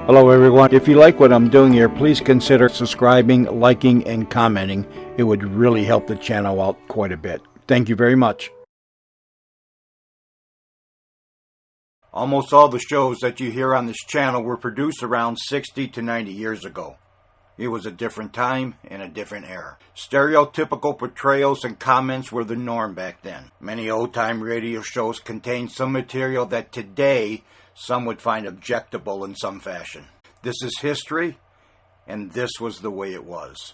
Hello everyone. If you like what I'm doing here, please consider subscribing, liking, and commenting. It would really help the channel out quite a bit. Thank you very much. Almost all the shows that you hear on this channel were produced around 60 to 90 years ago. It was a different time and a different era. Stereotypical portrayals and comments were the norm back then. Many old-time radio shows contained some material that today some would find objectable in some fashion. This is history, and this was the way it was.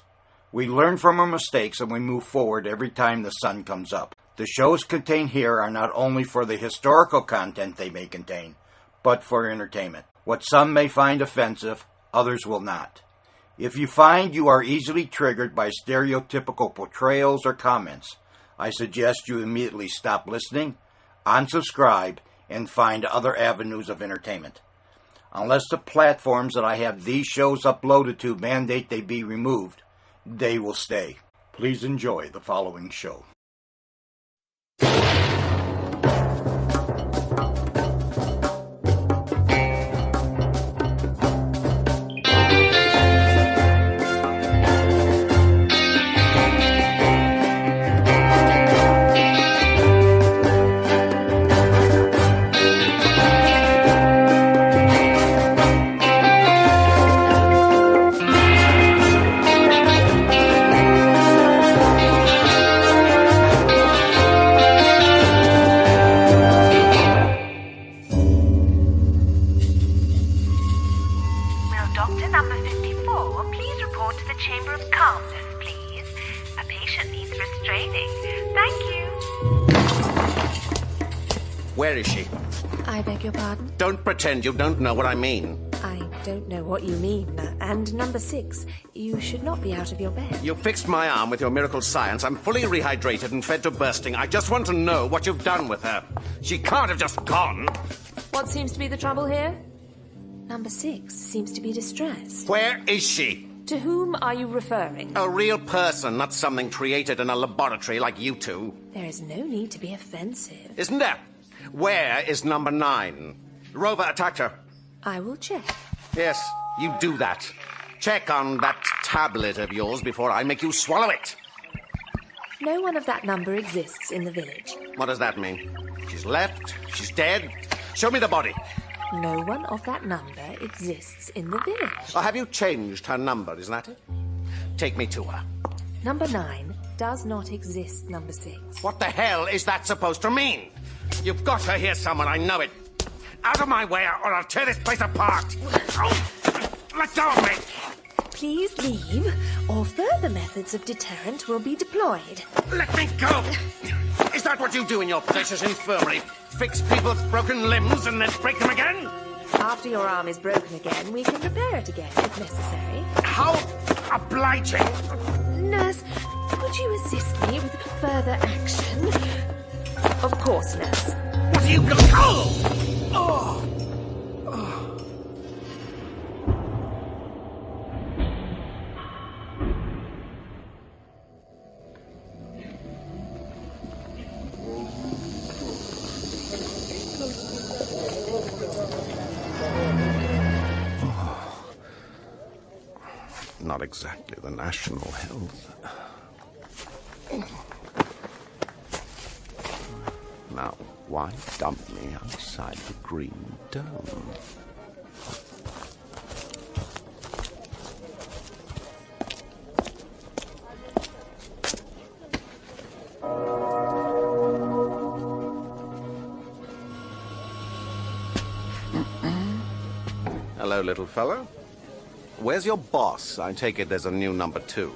We learn from our mistakes and we move forward every time the sun comes up. The shows contained here are not only for the historical content they may contain, but for entertainment. What some may find offensive, others will not. If you find you are easily triggered by stereotypical portrayals or comments, I suggest you immediately stop listening, unsubscribe, and find other avenues of entertainment. Unless the platforms that I have these shows uploaded to mandate they be removed, they will stay. Please enjoy the following show. Where is she? I beg your pardon? Don't pretend you don't know what I mean. I don't know what you mean. And number 6, you should not be out of your bed. You fixed my arm with your miracle science. I'm fully rehydrated and fed to bursting. I just want to know what you've done with her. She can't have just gone. What seems to be the trouble here? Number 6 seems to be distressed. Where is she? To whom are you referring? A real person, not something created in a laboratory like you two. There is no need to be offensive. Isn't there? Where is number 9? Rover attacked her. I will check. Yes, you do that. Check on that tablet of yours before I make you swallow it. No one of that number exists in the village. What does that mean? She's left? She's dead? Show me the body. No one of that number exists in the village. Or have you changed her number, isn't that it? Take me to her. Number 9 does not exist, number 6. What the hell is that supposed to mean? You've got her here somewhere, I know it. Out of my way or I'll tear this place apart. Oh, let go of me. Please leave, or further methods of deterrent will be deployed. Let me go. Is that what you do in your precious infirmary? Fix people's broken limbs and then break them again? After your arm is broken again, we can repair it again, if necessary. How obliging. Nurse, would you assist me with further action? Of course, nurse. What are you going to... Oh! Not exactly the national health. Now, why dump me outside the Green Dome? Hello, little fellow. Where's your boss? I take it there's a new number 2.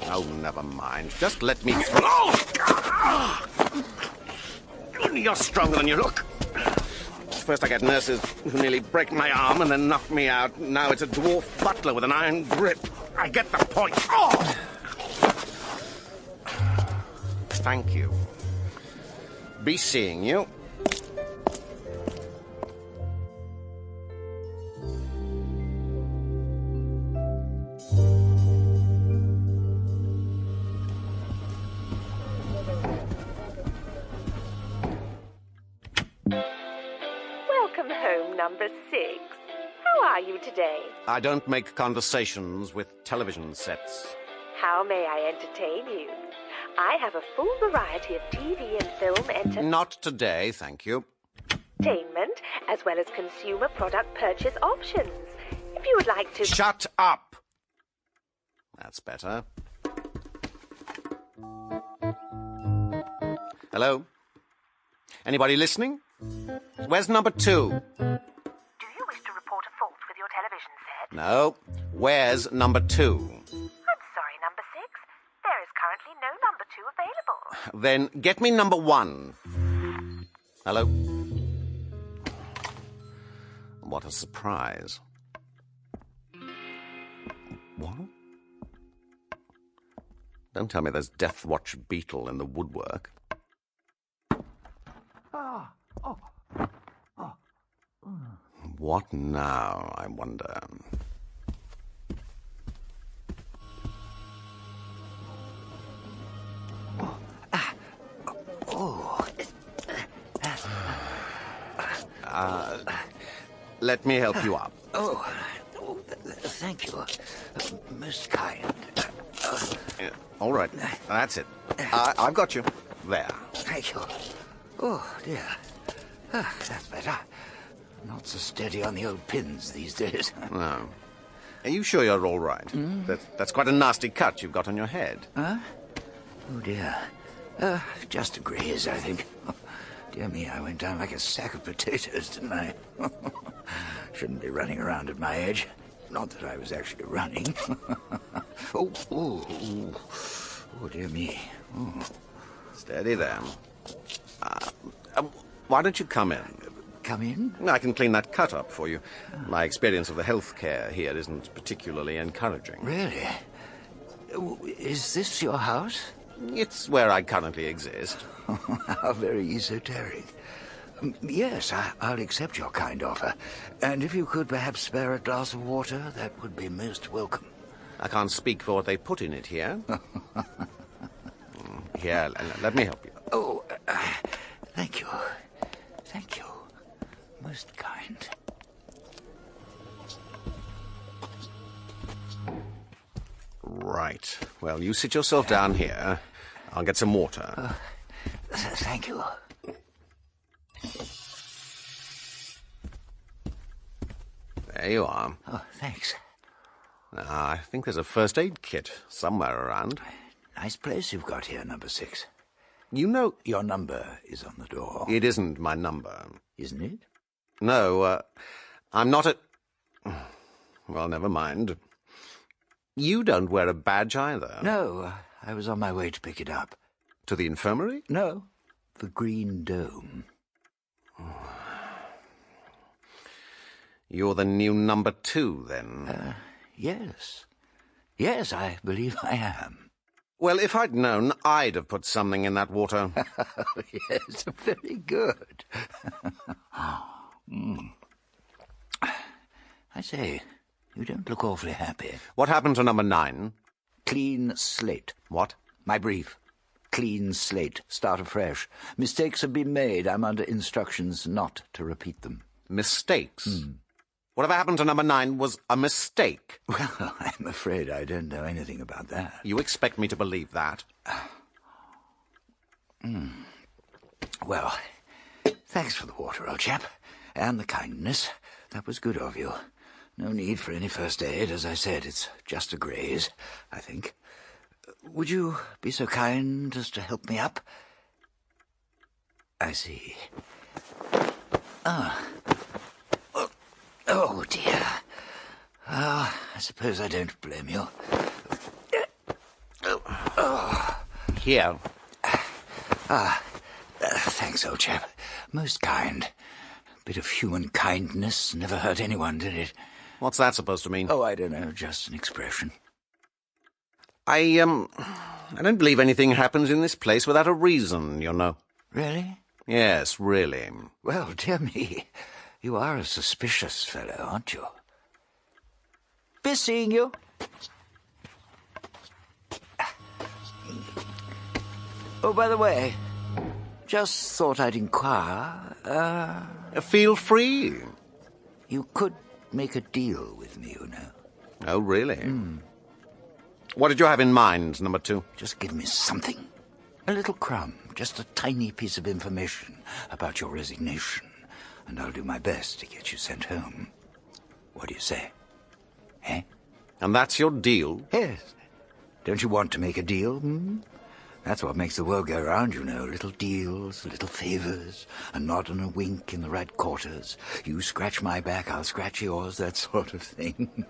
Oh, never mind. Just let me through. Oh! You're stronger than you look. First I get nurses who nearly break my arm and then knock me out. Now it's a dwarf butler with an iron grip. I get the point. Oh! Thank you. Be seeing you. Welcome home, number 6. are you today? I don't make conversations with television sets. How may I entertain you? I have a full variety of TV and film Not today, thank you. entertainment, as well as consumer product purchase options. If you would like to... Shut up! That's better. Hello? Anybody listening? Where's number 2? Do you wish to report a fault with your television set? No. Where's number 2? I'm sorry, number 6. There is currently no number 2 available. Then get me number 1. Hello? What a surprise. What? Don't tell me there's Death Watch Beetle in the woodwork. What now, I wonder? Let me help you up. Thank you. Most kind. All right, that's it. I've got you. There. Thank you. Oh, dear. That's better. Not so steady on the old pins these days. No. Are you sure you're all right? That's quite a nasty cut you've got on your head. Huh? Oh, dear. Just a graze, I think. Dear me, I went down like a sack of potatoes, didn't I? Shouldn't be running around at my age. Not that I was actually running. Oh, dear me. Oh. Steady there. Why don't you come in? Come in? I can clean that cut up for you. My experience of the healthcare here isn't particularly encouraging. Really? Is this your house? It's where I currently exist. How very esoteric. Yes, I'll accept your kind offer. And if you could perhaps spare a glass of water, that would be most welcome. I can't speak for what they put in it here. Here, let me help you. Oh, thank you. Thank you. Most kind. Right. Well, you sit yourself down here. I'll get some water. Thank you. There you are. Oh, thanks. Now, I think there's a first aid kit somewhere around. Nice place you've got here, number 6. You know... Your number is on the door. It isn't my number. Isn't it? No, I'm not at... Well, never mind. You don't wear a badge either. No, I was on my way to pick it up. To the infirmary? No, the Green Dome. You're the new number 2, then? Yes. Yes, I believe I am. Well, if I'd known, I'd have put something in that water. Yes, very good. I say, you don't look awfully happy. What happened to number 9? Clean slate. What? My brief. Clean slate. Start afresh. Mistakes have been made. I'm under instructions not to repeat them. Mistakes? Whatever happened to number 9 was a mistake. Well, I'm afraid I don't know anything about that. You expect me to believe that? Well, thanks for the water, old chap, and the kindness. That was good of you. No need for any first aid. As I said, it's just a graze, I think. Would you be so kind as to help me up? I see. Oh, dear. I suppose I don't blame you. Here. Thanks, old chap. Most kind. Bit of human kindness never hurt anyone, did it? What's that supposed to mean? Oh, I don't know, just an expression. I don't believe anything happens in this place without a reason, you know. Really? Yes, really. Well, dear me, you are a suspicious fellow, aren't you? Be seeing you. Oh, by the way, just thought I'd inquire, Feel free. you could make a deal with me, you know. Oh, really? What did you have in mind, number 2? Just give me something. A little crumb, just a tiny piece of information about your resignation, and I'll do my best to get you sent home. What do you say? Eh? And that's your deal? Yes. Don't you want to make a deal, That's what makes the world go round, you know. Little deals, little favors, a nod and a wink in the right quarters. You scratch my back, I'll scratch yours, that sort of thing.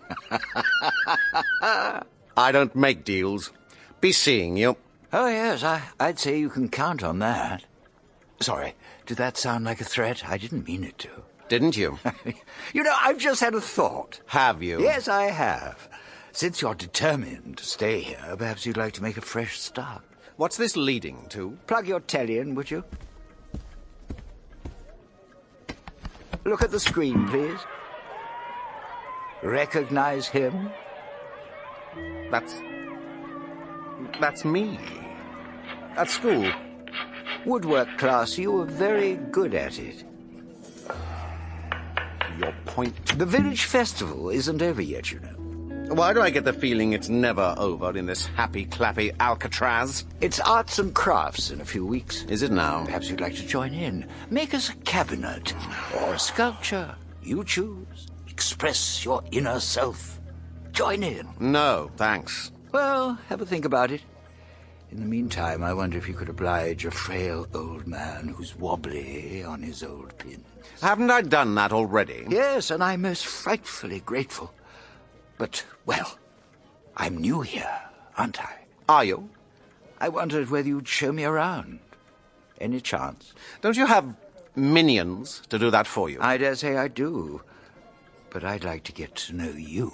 I don't make deals. Be seeing you. Oh, yes, I'd say you can count on that. Sorry, did that sound like a threat? I didn't mean it to. Didn't you? You know, I've just had a thought. Have you? Yes, I have. Since you're determined to stay here, perhaps you'd like to make a fresh start. What's this leading to? Plug your telly in, would you? Look at the screen, please. Recognize him? That's me. At school. Woodwork class, you were very good at it. Your point. The village festival isn't over yet, you know. Why do I get the feeling it's never over in this happy-clappy Alcatraz? It's arts and crafts in a few weeks. Is it now? Perhaps you'd like to join in. Make us a cabinet or a sculpture. You choose. Express your inner self. Join in. No, thanks. Well, have a think about it. In the meantime, I wonder if you could oblige a frail old man who's wobbly on his old pins. Haven't I done that already? Yes, and I'm most frightfully grateful. But, well, I'm new here, aren't I? Are you? I wondered whether you'd show me around. Any chance? Don't you have minions to do that for you? I dare say I do. But I'd like to get to know you,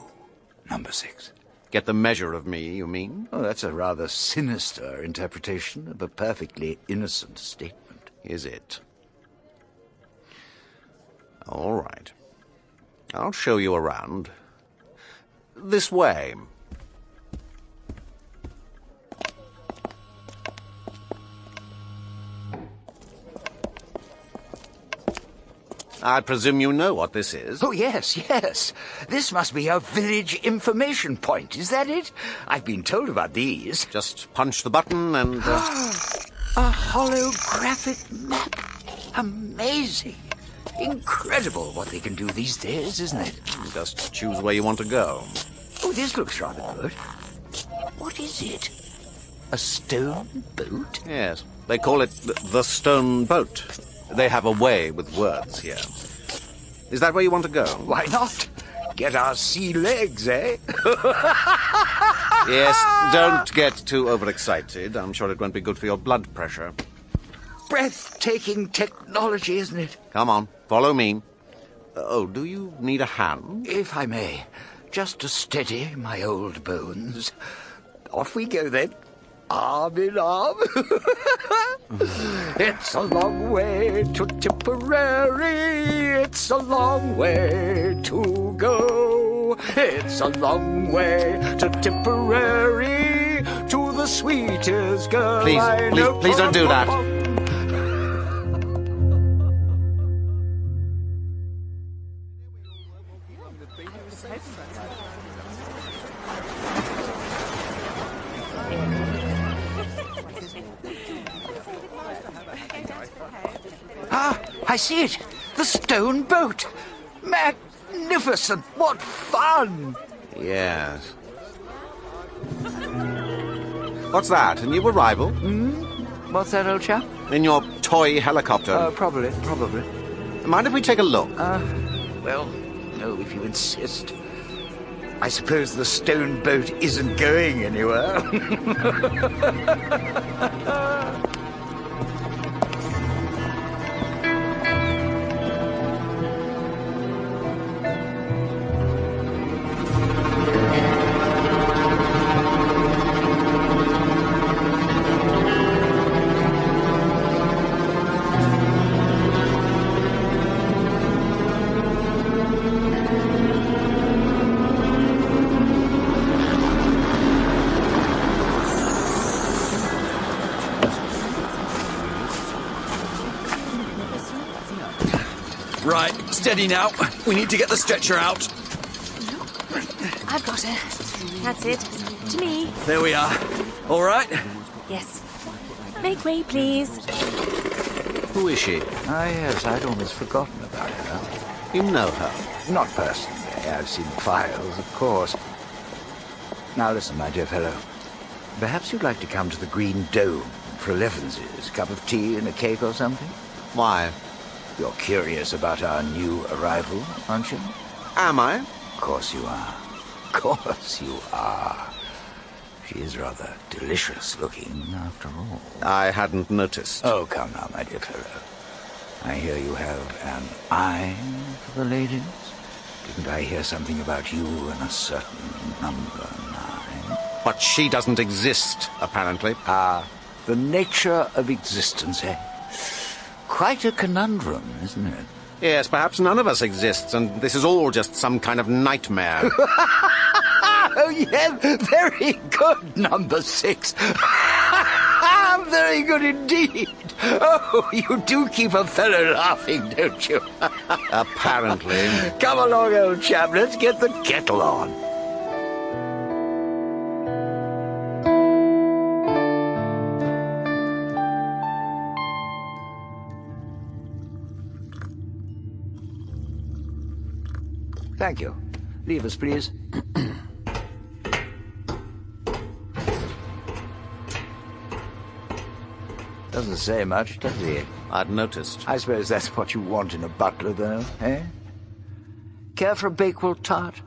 number 6. Get the measure of me, you mean? Oh, that's a rather sinister interpretation of a perfectly innocent statement. Is it? All right. I'll show you around. This way. I presume you know what this is. Oh, yes, yes. This must be a village information point, is that it? I've been told about these. Just punch the button and... A holographic map. Amazing. Incredible what they can do these days, isn't it? Just choose where you want to go. Oh, this looks rather good. What is it? A stone boat? Yes, they call it the stone boat. They have a way with words here. Is that where you want to go? Why not? Get our sea legs, eh? Yes, don't get too overexcited. I'm sure it won't be good for your blood pressure. Breathtaking technology, isn't it? Come on, follow me. Oh, do you need a hand? If I may, just to steady my old bones. Off we go, then. Arm in arm. It's a long way to Tipperary. It's a long way to go. It's a long way to Tipperary, to the sweetest girl I know. Please don't do that. Ah, I see it. The stone boat. Magnificent. What fun. Yes. What's that, a new arrival? What's that, old chap? In your toy helicopter. Probably. Mind if we take a look? Well, no, if you insist. I suppose the stone boat isn't going anywhere. Right, steady now. We need to get the stretcher out. I've got her. That's it. To me. There we are. All right? Yes. Make way, please. Who is she? Ah, yes, I'd almost forgotten about her. You know her? Not personally. I've seen files, of course. Now listen, my dear fellow. Perhaps you'd like to come to the Green Dome for 11's. A cup of tea and a cake or something? Why? You're curious about our new arrival, aren't you? Am I? Of course you are. Of course you are. She is rather delicious looking, after all. I hadn't noticed. Oh, come now, my dear fellow. I hear you have an eye for the ladies. Didn't I hear something about you and a certain number 9? But she doesn't exist, apparently. The nature of existence, eh? Quite a conundrum, isn't it? Yes, perhaps none of us exists, and this is all just some kind of nightmare. Oh, yeah, very good, number 6. Very good indeed. Oh, you do keep a fellow laughing, don't you? Apparently. Come along, old chap, let's get the kettle on. Thank you. Leave us, please. Doesn't say much, does he? I'd noticed. I suppose that's what you want in a butler, though, eh? Care for a Bakewell tart?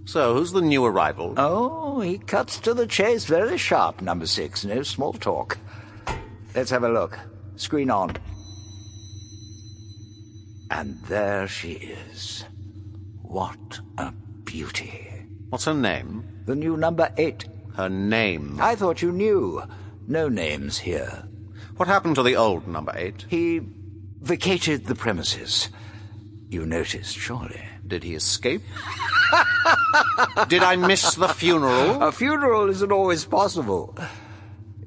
So, who's the new arrival? Oh, he cuts to the chase very sharp, number 6. No small talk. Let's have a look. Screen on. And there she is. What a beauty. What's her name? The new number 8. Her name. I thought you knew. No names here. What happened to the old number 8? He vacated the premises. You noticed, surely. Did he escape? Did I miss the funeral? A funeral isn't always possible.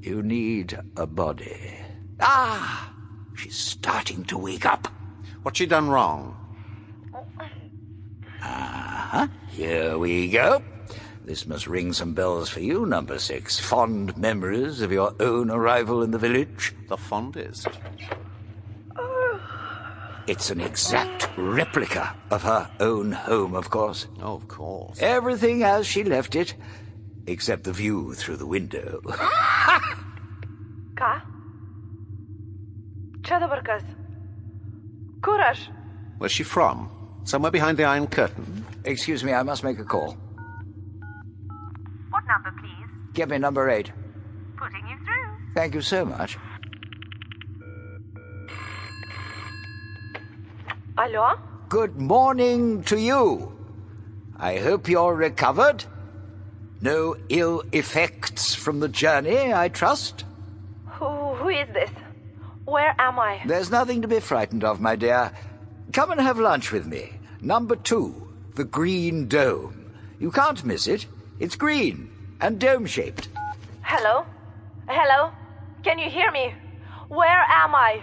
You need a body. Ah! She's starting to wake up. What's she done wrong? Here we go. This must ring some bells for you, number 6. Fond memories of your own arrival in the village? The fondest. It's an exact replica of her own home, of course. Oh, of course. Everything as she left it, except the view through the window. Ka? Ce bărcăs? Curaj! Where's she from? Somewhere behind the Iron Curtain? Excuse me, I must make a call. What number, please? Get me number 8. Putting you through. Thank you so much. Alo? Good morning to you. I hope you're recovered. No ill effects from the journey, I trust? Who is this? Where am I? There's nothing to be frightened of, my dear. Come and have lunch with me. Number 2, the Green Dome. You can't miss it. It's green and dome-shaped. Hello? Hello? Can you hear me? Where am I?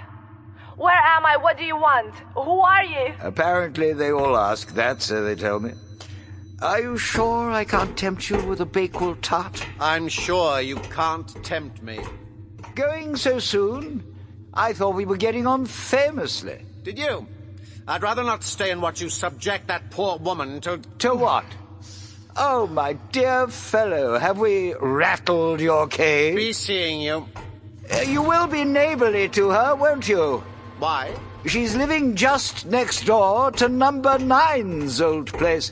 Where am I? What do you want? Who are you? Apparently they all ask that, so they tell me. Are you sure I can't tempt you with a Bakewell tart? I'm sure you can't tempt me. Going so soon? I thought we were getting on famously. Did you? I'd rather not stay and watch you subject that poor woman to... To what? Oh, my dear fellow, have we rattled your cage? Be seeing you. You will be neighborly to her, won't you? Why? She's living just next door to number 9's old place.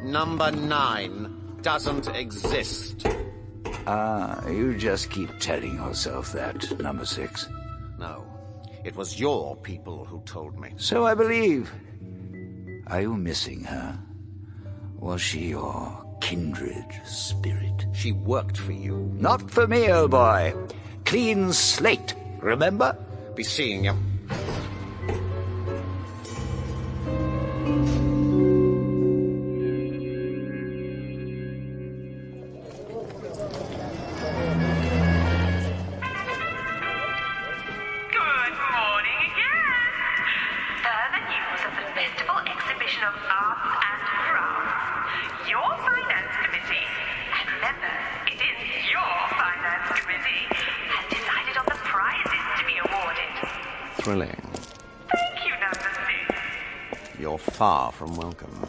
Number 9 doesn't exist. You just keep telling yourself that, number 6. No, it was your people who told me. So I believe. Are you missing her? Was she your kindred spirit? She worked for you. Not for me, old boy. Clean slate, remember? Be seeing you. thrilling. Thank you, number 6. You're far from welcome.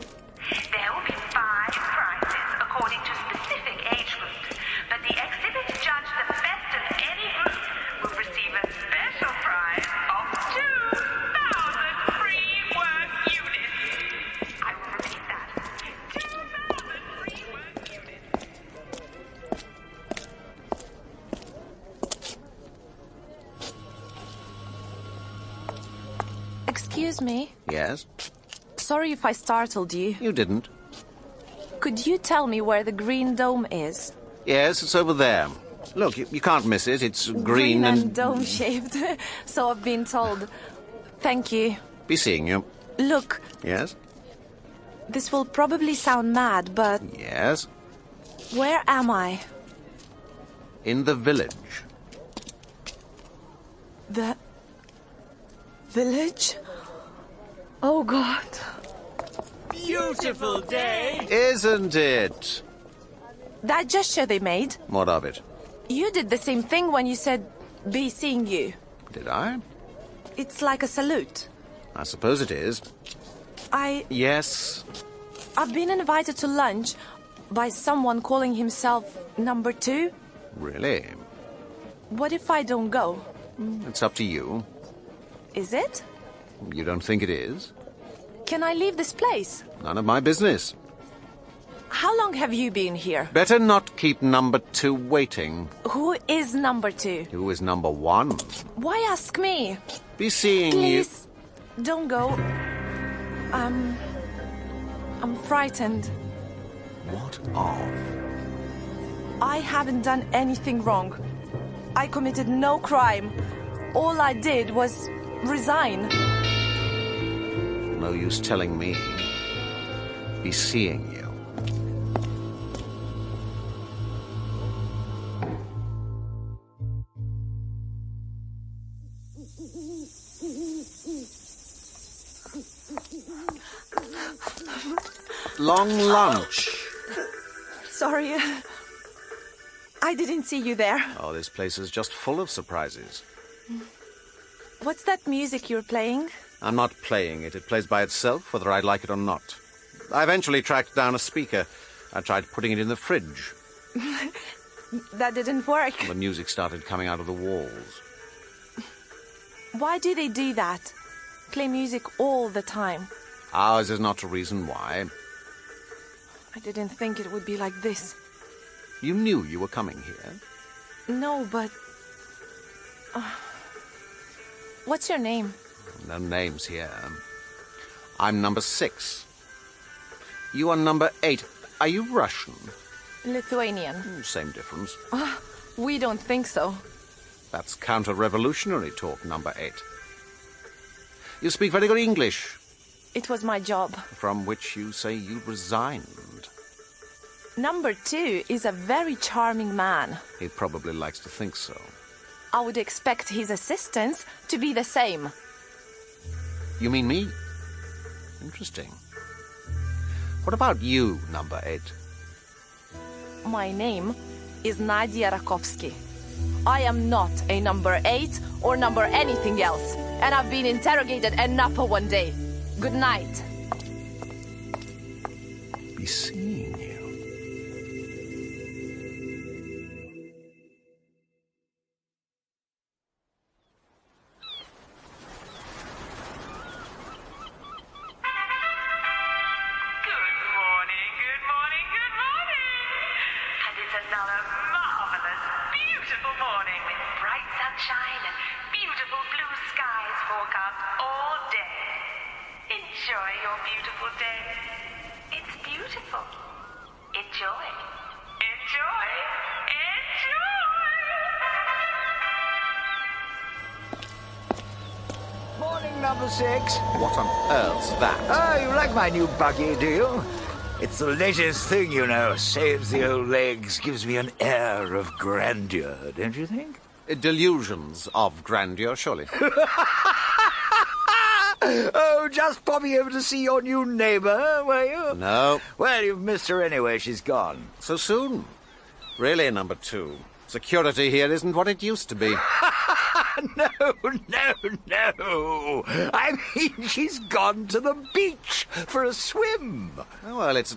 There will be 5 prizes according to specific age groups, but the exhibit judged the best of any group will receive a special prize of 2,000 free work units. I will repeat that. 2,000 free work units. Excuse me. Yes? Sorry if I startled you. You didn't. Could you tell me where the green dome is? Yes, it's over there. Look, you can't miss it. It's green and dome-shaped. So I've been told. Thank you. Be seeing you. Look, Yes? this will probably sound mad, but Yes? where am I? In the village. The village? Oh, God. Beautiful day. Isn't it? That gesture they made, What of it? you did the same thing when you said, be seeing you. Did I? It's like a salute. I suppose it is. Yes? I've been invited to lunch by someone calling himself number 2. Really? What if I don't go? It's up to you. Is it? You don't think it is? Can I leave this place? None of my business. How long have you been here? Better not keep number 2 waiting. Who is number 2? Who is number 1? Why ask me? Be seeing Please, don't go. I'm frightened. you. What of? I haven't done anything wrong. I committed no crime. All I did was resign. No use telling me. Be seeing you. Long lunch. Sorry. I didn't see you there. Oh, this place is just full of surprises. What's that music you're playing? I'm not playing it. It plays by itself, whether I like it or not. I eventually tracked down a speaker. I tried putting it in the fridge. That didn't work. The music started coming out of the walls. Why do they do that? Play music all the time. Ours is not a reason why. I didn't think it would be like this. You knew you were coming here. No, but... What's your name? No names here. I'm number 6. You are number 8. Are you Russian? Lithuanian. Same difference. We don't think so. That's counter-revolutionary talk, number 8. You speak very good English, It was my job. from which you say you resigned. Number 2 is a very charming man. He probably likes to think so. I would expect his assistants to be the same. You mean me? Interesting. What about you, number 8? My name is Nadia Rakovsky. I am not a number 8 or number anything else, and I've been interrogated enough for one day. Good night. Be seeing you. Good morning, good morning, good morning. And it's another marvelous, beautiful morning with bright sunshine and beautiful blue skies forecast all day. Enjoy your beautiful day. It's beautiful. Enjoy. Enjoy. Enjoy. Morning, number 6. What on earth's that? Oh, you like my new buggy, do you? It's the latest thing, you know. Saves the old legs, gives me an air of grandeur, don't you think? Delusions of grandeur, surely. Oh, just popping over to see your new neighbour, were you? No. Well, you've missed her anyway. She's gone. So soon? Really, number 2. Security here isn't what it used to be. No. I mean, she's gone to the beach for a swim. Oh, well, it's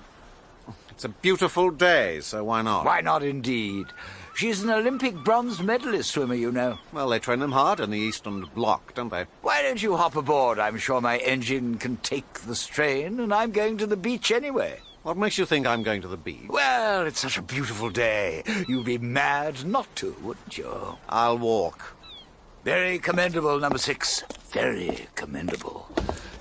a beautiful day, so why not? Why not, indeed? She's an Olympic bronze medalist swimmer, you know. Well, they train them hard in the Eastern Bloc, don't they? Why don't you hop aboard? I'm sure my engine can take the strain, and I'm going to the beach anyway. What makes you think I'm going to the beach? Well, it's such a beautiful day. You'd be mad not to, wouldn't you? I'll walk. Very commendable, number 6. Very commendable.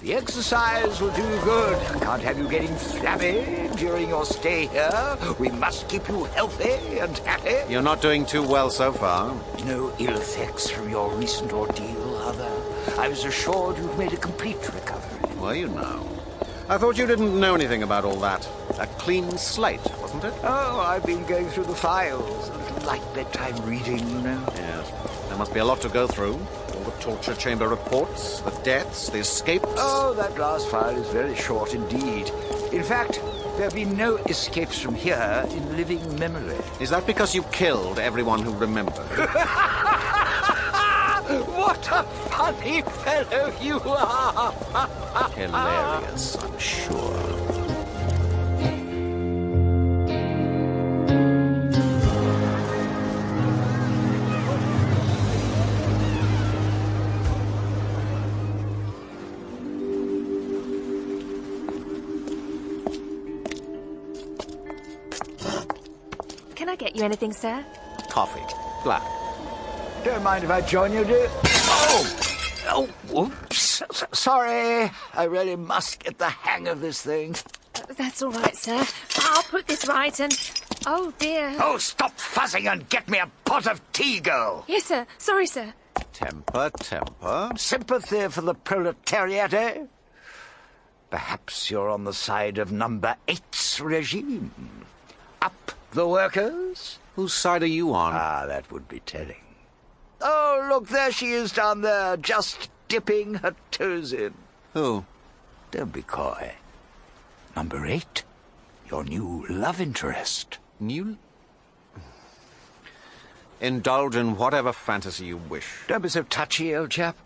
The exercise will do you good. I can't have you getting flabby during your stay here. We must keep you healthy and happy. You're not doing too well so far. No ill effects from your recent ordeal, are there? I was assured you'd made a complete recovery. Well, you know. I thought you didn't know anything about all that. A clean slate, wasn't it? Oh, I've been going through the files. A little light bedtime reading, you know. Yes. There must be a lot to go through. All the torture chamber reports, the deaths, the escapes. Oh, that last file is very short indeed. In fact, there have been no escapes from here in living memory. Is that because you killed everyone who remembered? What a funny fellow you are! Hilarious, I'm sure. Can I get you anything, sir? Coffee. Black. Don't mind if I join you, dear. Oh, whoops. Sorry. I really must get the hang of this thing. That's all right, sir. I'll put this right and... Oh, dear. Oh, stop fussing and get me a pot of tea, girl. Yes, sir. Sorry, sir. Temper. Sympathy for the proletariat, eh? Perhaps you're on the side of number 8's regime. Up the workers? Whose side are you on? Ah, that would be telling. Oh, look, there she is down there, just dipping her toes in. Who? Don't be coy. Number 8, your new love interest. New? Indulge in whatever fantasy you wish. Don't be so touchy, old chap.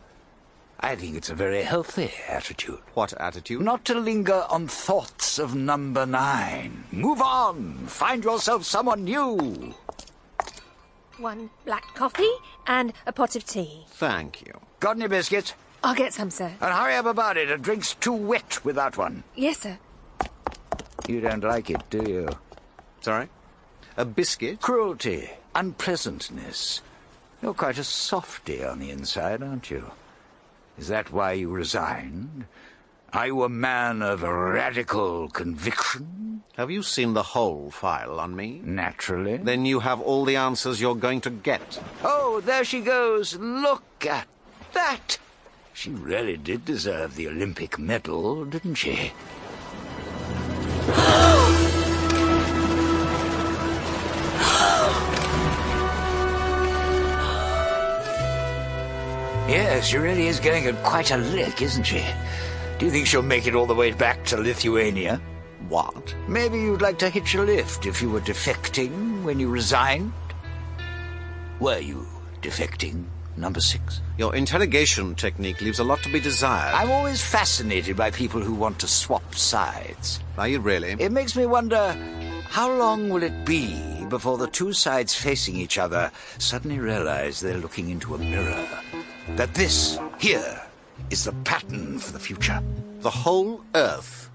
I think it's a very healthy attitude. What attitude? Not to linger on thoughts of number 9. Move on. Find yourself someone new. 1 black coffee and a pot of tea. Thank you. Got any biscuits? I'll get some, sir. And hurry up about it. A drink's too wet without one. Yes, sir. You don't like it, do you? Sorry? A biscuit? Cruelty, unpleasantness. You're quite a softy on the inside, aren't you? Is that why you resigned? Are you a man of radical conviction? Have you seen the whole file on me? Naturally. Then you have all the answers you're going to get. Oh, there she goes. Look at that. She really did deserve the Olympic medal, didn't she? Yes, she really is going at quite a lick, isn't she? Do you think she'll make it all the way back to Lithuania? What? Maybe you'd like to hitch a lift if you were defecting when you resigned? Were you defecting, number 6? Your interrogation technique leaves a lot to be desired. I'm always fascinated by people who want to swap sides. Are you really? It makes me wonder, how long will it be before the two sides facing each other suddenly realize they're looking into a mirror? That this, here, is the pattern for the future. The whole Earth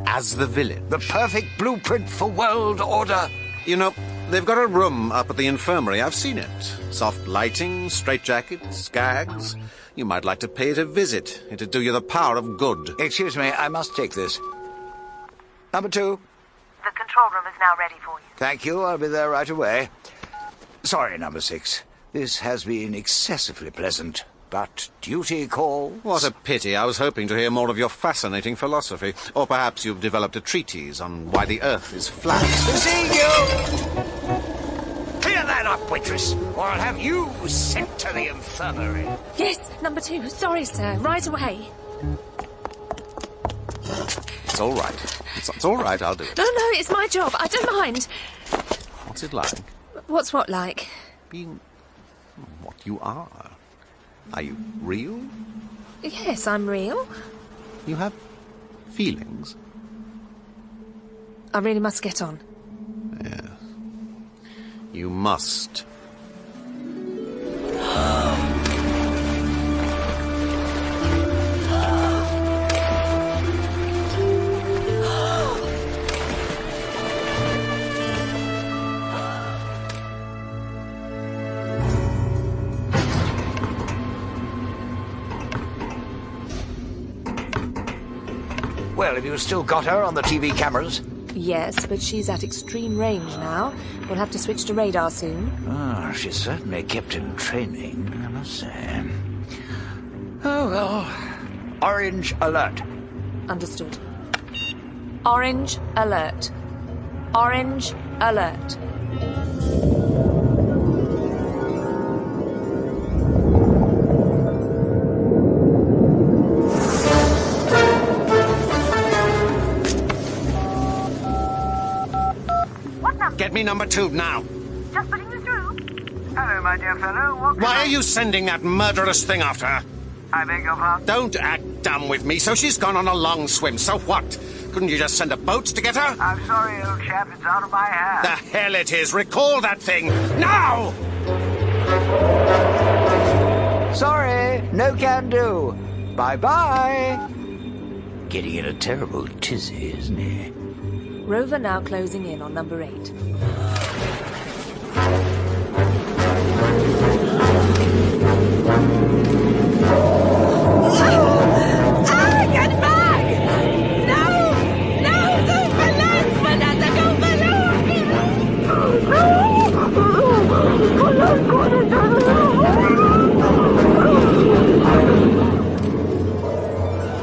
as the village. The perfect blueprint for world order. You know, they've got a room up at the infirmary. I've seen it. Soft lighting, straitjackets, gags. You might like to pay it a visit. It'd do you the power of good. Excuse me, I must take this. Number 2. The control room is now ready for you. Thank you, I'll be there right away. Sorry, number 6. This has been excessively pleasant, but duty calls. What a pity. I was hoping to hear more of your fascinating philosophy. Or perhaps you've developed a treatise on why the Earth is flat. Seeing you! Clear that up, waitress, or I'll have you sent to the infirmary. Yes, number 2. Sorry, sir. Right away. It's all right. It's all right, I'll do it. No, it's my job. I don't mind. What's it like? What's what like? Being what you are. Are you real? Yes, I'm real. You have feelings? I really must get on. Yes. You must. Well, have you still got her on the TV cameras? Yes, but she's at extreme range now. We'll have to switch to radar soon. Ah, she's certainly kept in training, I must say. Oh, well. Orange alert. Understood. Orange alert. Orange alert. Get me number 2 now. Just putting you through. Hello, my dear fellow. Why are you sending that murderous thing after her? I beg your pardon? Don't act dumb with me. So she's gone on a long swim. So what? Couldn't you just send a boat to get her? I'm sorry, old chap. It's out of my hands. The hell it is. Recall that thing. Now! Sorry, no can do. Bye-bye. Getting in a terrible tizzy, isn't he? Rover now closing in on number 8.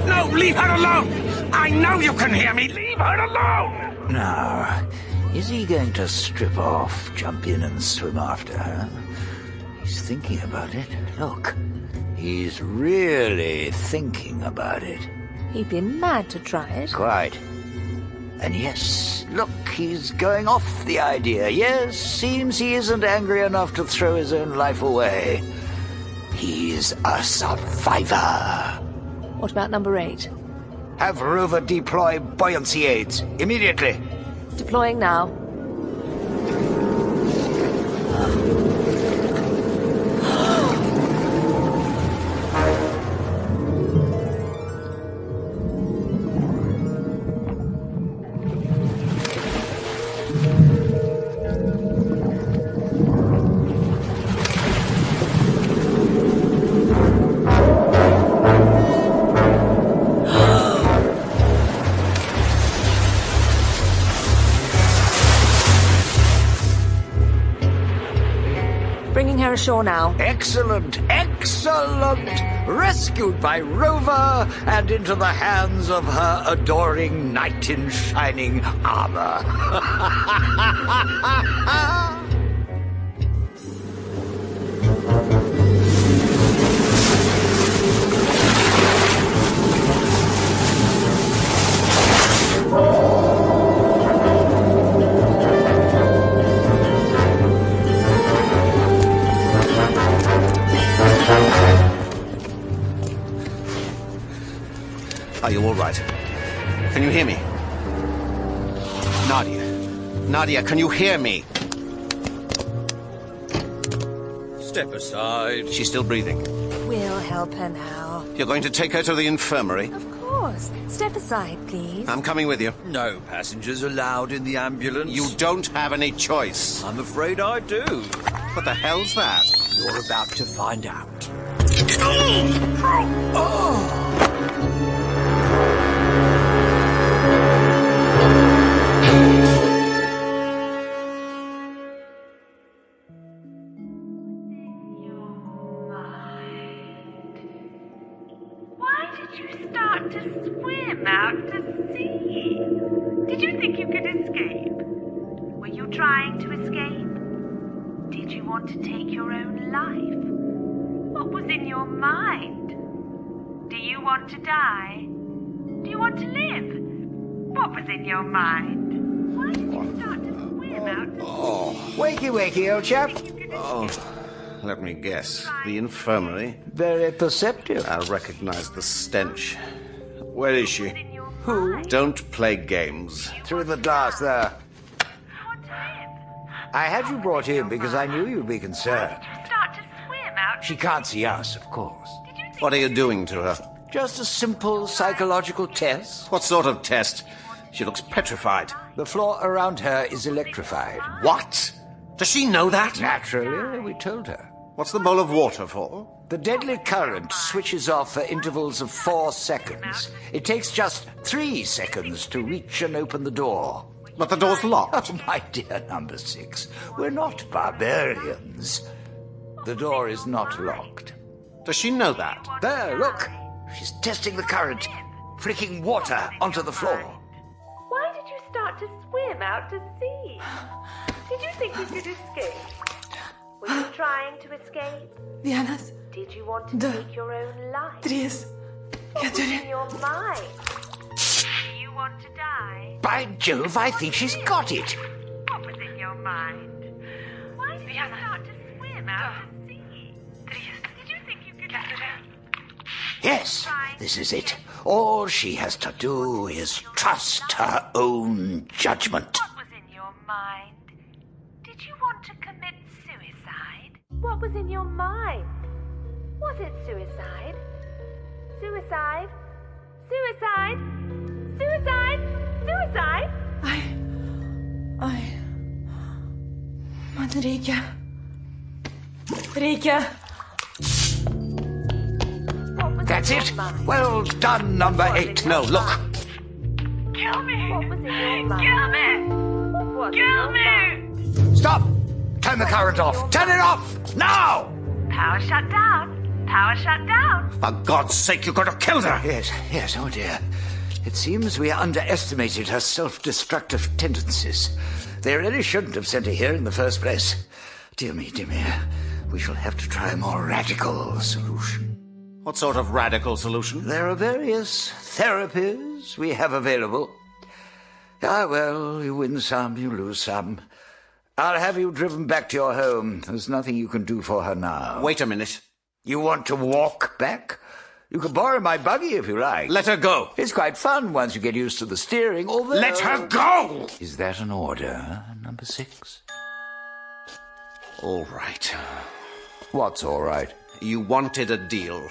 No, leave her alone! I know you can hear me! Leave her alone! Now, is he going to strip off, jump in and swim after her? He's thinking about it. Look, he's really thinking about it. He'd be mad to try it. Quite. And yes, look, he's going off the idea. Yes, seems he isn't angry enough to throw his own life away. He's a survivor. What about number 8? Have Rover deploy buoyancy aids immediately. Deploying now. Bringing her ashore now. Excellent, excellent! Rescued by Rover and into the hands of her adoring knight in shining armor. Are you all right? Can you hear me? Nadia. Nadia, can you hear me? Step aside. She's still breathing. We'll help her now. You're going to take her to the infirmary? Of course. Step aside, please. I'm coming with you. No passengers allowed in the ambulance. You don't have any choice. I'm afraid I do. What the hell's that? You're about to find out. Why did you start to swim out to sea? Did you think you could escape? Were you trying to escape? Did you want to take your own life? What was in your mind? Do you want to die? Do you want to live? What was in your mind? Why did you start to swim out to sea? Wakey, wakey, old chap. You could escape? let me guess. The infirmary. Very perceptive. I'll recognize the stench. Where is she? Who? Don't play games. Through the glass there. What's him? I had you brought in because I knew you'd be concerned. Did you start to swim out? She can't see us, of course. Did you think What are you doing to her? Just a simple psychological test. What sort of test? She looks petrified. The floor around her is electrified. What? Does she know that? Naturally, we told her. What's the bowl of water for? The deadly current switches off for intervals of 4 seconds. It takes just 3 seconds to reach and open the door. But the door's locked. Oh, my dear number 6, we're not barbarians. The door is not locked. Does she know that? There, look. She's testing the current, flicking water onto the floor. Why did you start to swim out to sea? Did you think you could escape? Were you trying to escape? Vienas, Did you want to take your own life? tres, What was in четыре. your mind? Do you want to die? By Jove, I think she's got it. What was in your mind? Why did you start to swim out to sea? Did you think you could... Yes, this is it. All she has to do is trust her own judgment. What was in your mind? Did you want to commit suicide? What was in your mind? Was it suicide? Suicide? Suicide? Suicide? Suicide? Man, Rika. Rika. What was That's in it. your mind? Well done, number 8. No, look. Kill me! What was in your mind? Kill me! What was in your mind? Stop! Turn the current off. Turn it off! Now! Power shut down. Power shut down. For God's sake, you've got to kill her. Yes, oh dear. It seems we underestimated her self-destructive tendencies. They really shouldn't have sent her here in the first place. Dear me, we shall have to try a more radical solution. What sort of radical solution? There are various therapies we have available. Ah, well, you win some, you lose some. I'll have you driven back to your home. There's nothing you can do for her now. Wait a minute. You want to walk back? You can borrow my buggy if you like. Let her go. It's quite fun once you get used to the steering, although... Let her go! Is that an order, number 6? All right. What's all right? You wanted a deal.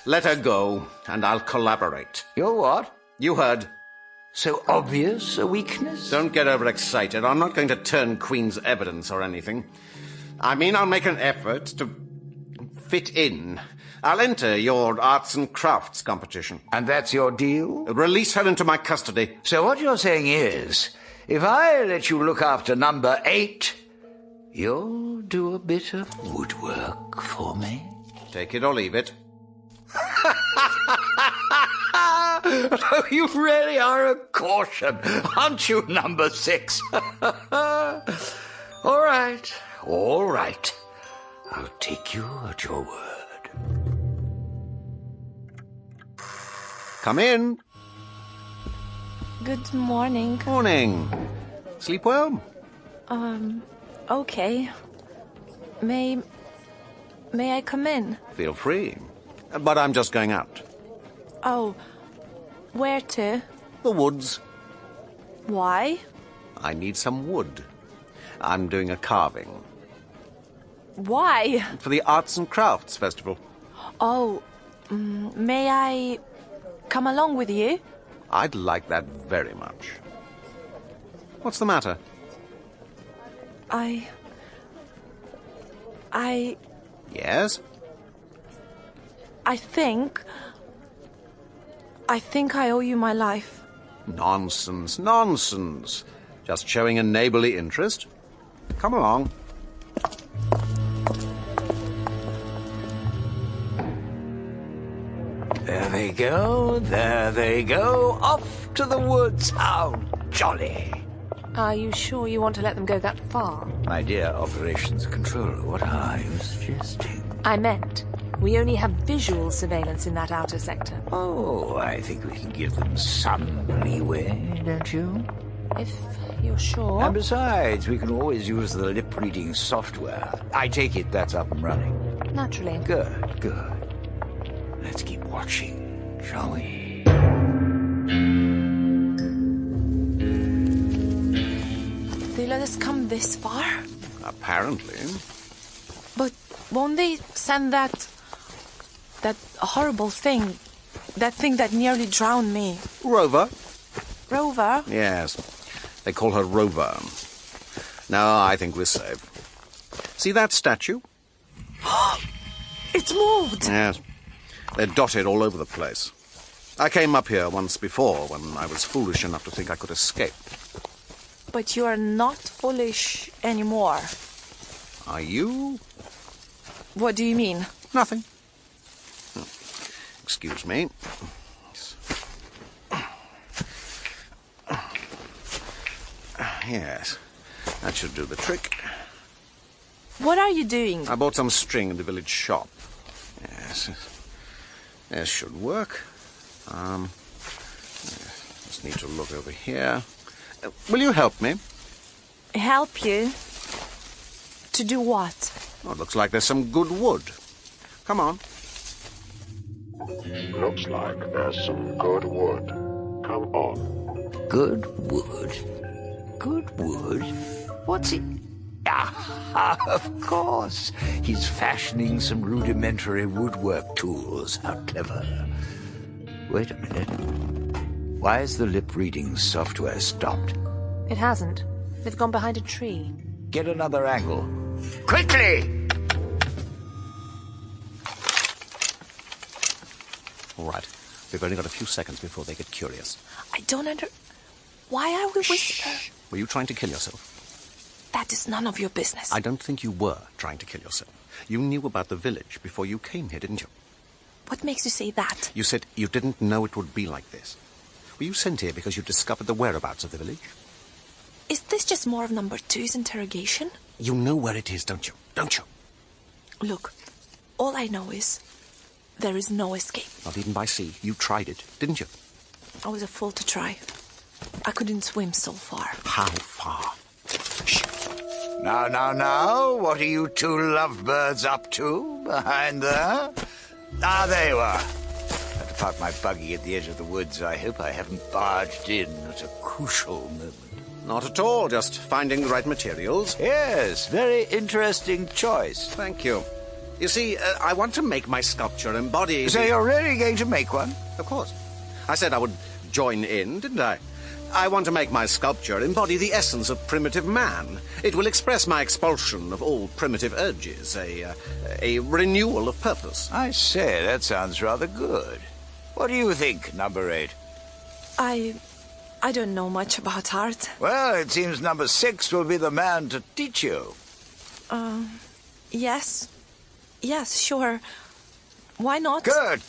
Let her go, and I'll collaborate. You're what? You heard. So obvious a weakness? Don't get overexcited. I'm not going to turn Queen's evidence or anything. I mean, I'll make an effort to fit in. I'll enter your arts and crafts competition. And that's your deal? Release her into my custody. So what you're saying is, if I let you look after number 8, you'll do a bit of woodwork for me? Take it or leave it. Oh, you really are a caution, aren't you, number 6? All right. I'll take you at your word. Come in. Good morning. Morning. Sleep well? Okay. May I come in? Feel free. But I'm just going out. Oh, where to? The woods. Why? I need some wood. I'm doing a carving. Why? For the Arts and Crafts Festival. Oh, may I come along with you? I'd like that very much. What's the matter? I Yes? I think I owe you my life. Nonsense, nonsense. Just showing a neighborly interest. Come along. There they go, off to the woods. How jolly. Are you sure you want to let them go that far? My dear operations controller, what are you suggesting? I meant we only have visual surveillance in that outer sector. Oh, I think we can give them some leeway, don't you? If you're sure. And besides, we can always use the lip-reading software. I take it that's up and running. Naturally. Good, good. Let's keep watching, shall we? They let us come this far? Apparently. But won't they send that horrible thing? That thing that nearly drowned me. Rover? Rover? Yes. They call her Rover. No, I think we're safe. See that statue? It's moved! Yes. They're dotted all over the place. I came up here once before when I was foolish enough to think I could escape. But you are not foolish anymore. Are you? What do you mean? Nothing. Excuse me. Yes, that should do the trick. What are you doing? I bought some string in the village shop. Yes, this should work. Just need to look over here. Will you help me? Help you? To do what? Oh, it looks like there's some good wood. Come on. Looks like there's some good wood. Come on. Good wood? Good wood? What's it? Ah, of course. He's fashioning some rudimentary woodwork tools. How clever. Wait a minute. Why is the lip-reading software stopped? It hasn't. They've gone behind a tree. Get another angle. Quickly! All right. We've only got a few seconds before they get curious. I don't Why are we whispering? Were you trying to kill yourself? That is none of your business. I don't think you were trying to kill yourself. You knew about the village before you came here, didn't you? What makes you say that? You said you didn't know it would be like this. Were you sent here because you discovered the whereabouts of the village? Is this just more of number 2's interrogation? You know where it is, don't you? Don't you? Look, all I know is there is no escape. Not even by sea. You tried it, didn't you? I was a fool to try. I couldn't swim so far. How far? Shh. Now, what are you two lovebirds up to behind there? Ah, there you are. I had to park my buggy at the edge of the woods. I hope I haven't barged in at a crucial moment. Not at all, just finding the right materials. Yes, very interesting choice. Thank you. You see, I want to make my sculpture embody... So you're really going to make one? Of course. I said I would join in, didn't I? I want to make my sculpture embody the essence of primitive man. It will express my expulsion of all primitive urges, a renewal of purpose. I say, that sounds rather good. What do you think, number 8? I don't know much about art. Well, it seems number 6 will be the man to teach you. Yes. Yes, sure. Why not? Good.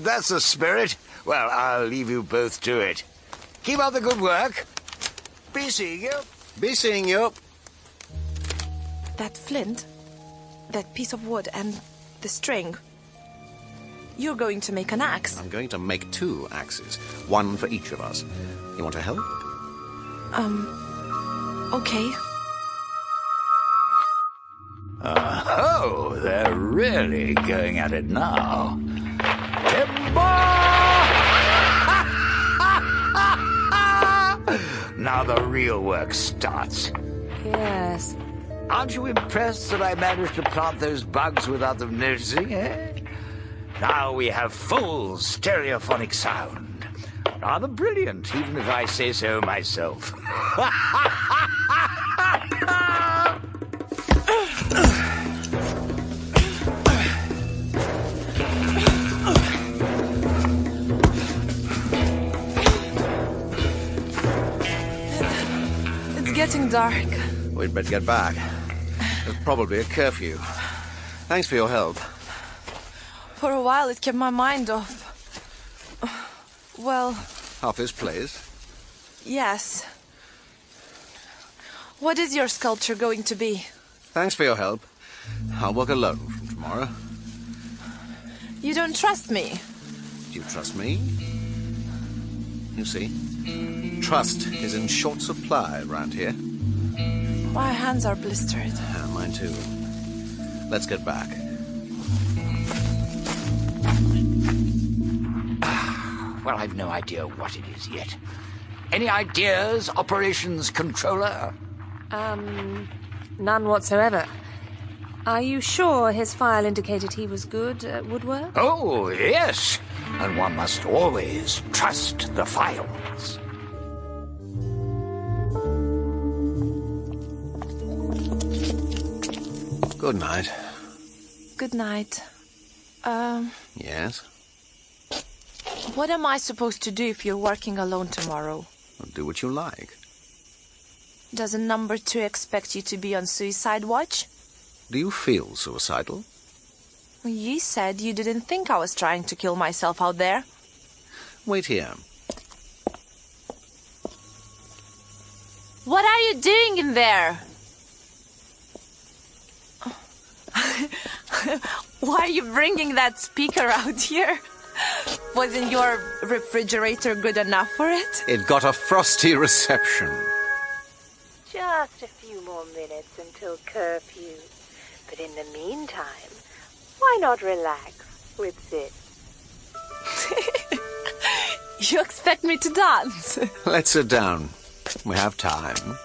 That's the spirit. Well, I'll leave you both to it. Keep up the good work. Be seeing you. Be seeing you. That flint, that piece of wood, and the string. You're going to make an axe. I'm going to make 2 axes, one for each of us. You want to help? Okay. Oh, they're really going at it now. Now the real work starts. Yes. Aren't you impressed that I managed to plant those bugs without them noticing, eh? Now we have full stereophonic sound. Rather brilliant, even if I say so myself. It's getting dark. We'd better get back. There's probably a curfew. Thanks for your help. For a while, it kept my mind off. Well... Half this place? Yes. What is your sculpture going to be? Thanks for your help. I'll work alone from tomorrow. You don't trust me? Do you trust me? You see? Trust is in short supply around here. My hands are blistered. Mine too. Let's get back. Well, I've no idea what it is yet. Any ideas, operations controller? None whatsoever. Are you sure his file indicated he was good at woodwork? Oh, yes. And one must always trust the files. Good night. Good night. Yes? What am I supposed to do if you're working alone tomorrow? Do what you like. Doesn't number 2 expect you to be on suicide watch? Do you feel suicidal? You said you didn't think I was trying to kill myself out there. Wait here. What are you doing in there? Why are you bringing that speaker out here? Wasn't your refrigerator good enough for it? It got a frosty reception. Just a few more minutes until curfew. But in the meantime, why not relax with this? You expect me to dance? Let's sit down. We have time.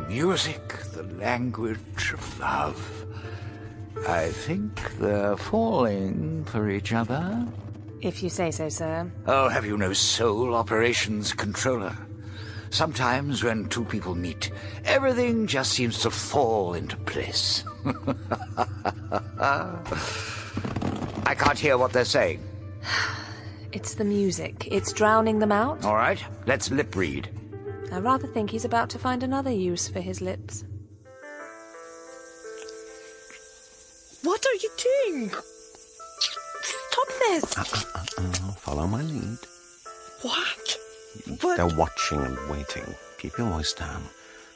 Music, the language of love. I think they're falling for each other. If you say so, sir. Oh, have you no soul, operations controller? Sometimes when two people meet, everything just seems to fall into place. I can't hear what they're saying. It's the music. It's drowning them out. All right, let's lip read. I rather think he's about to find another use for his lips. What are you doing? Stop this! Follow my lead. What? They're watching and waiting. Keep your voice down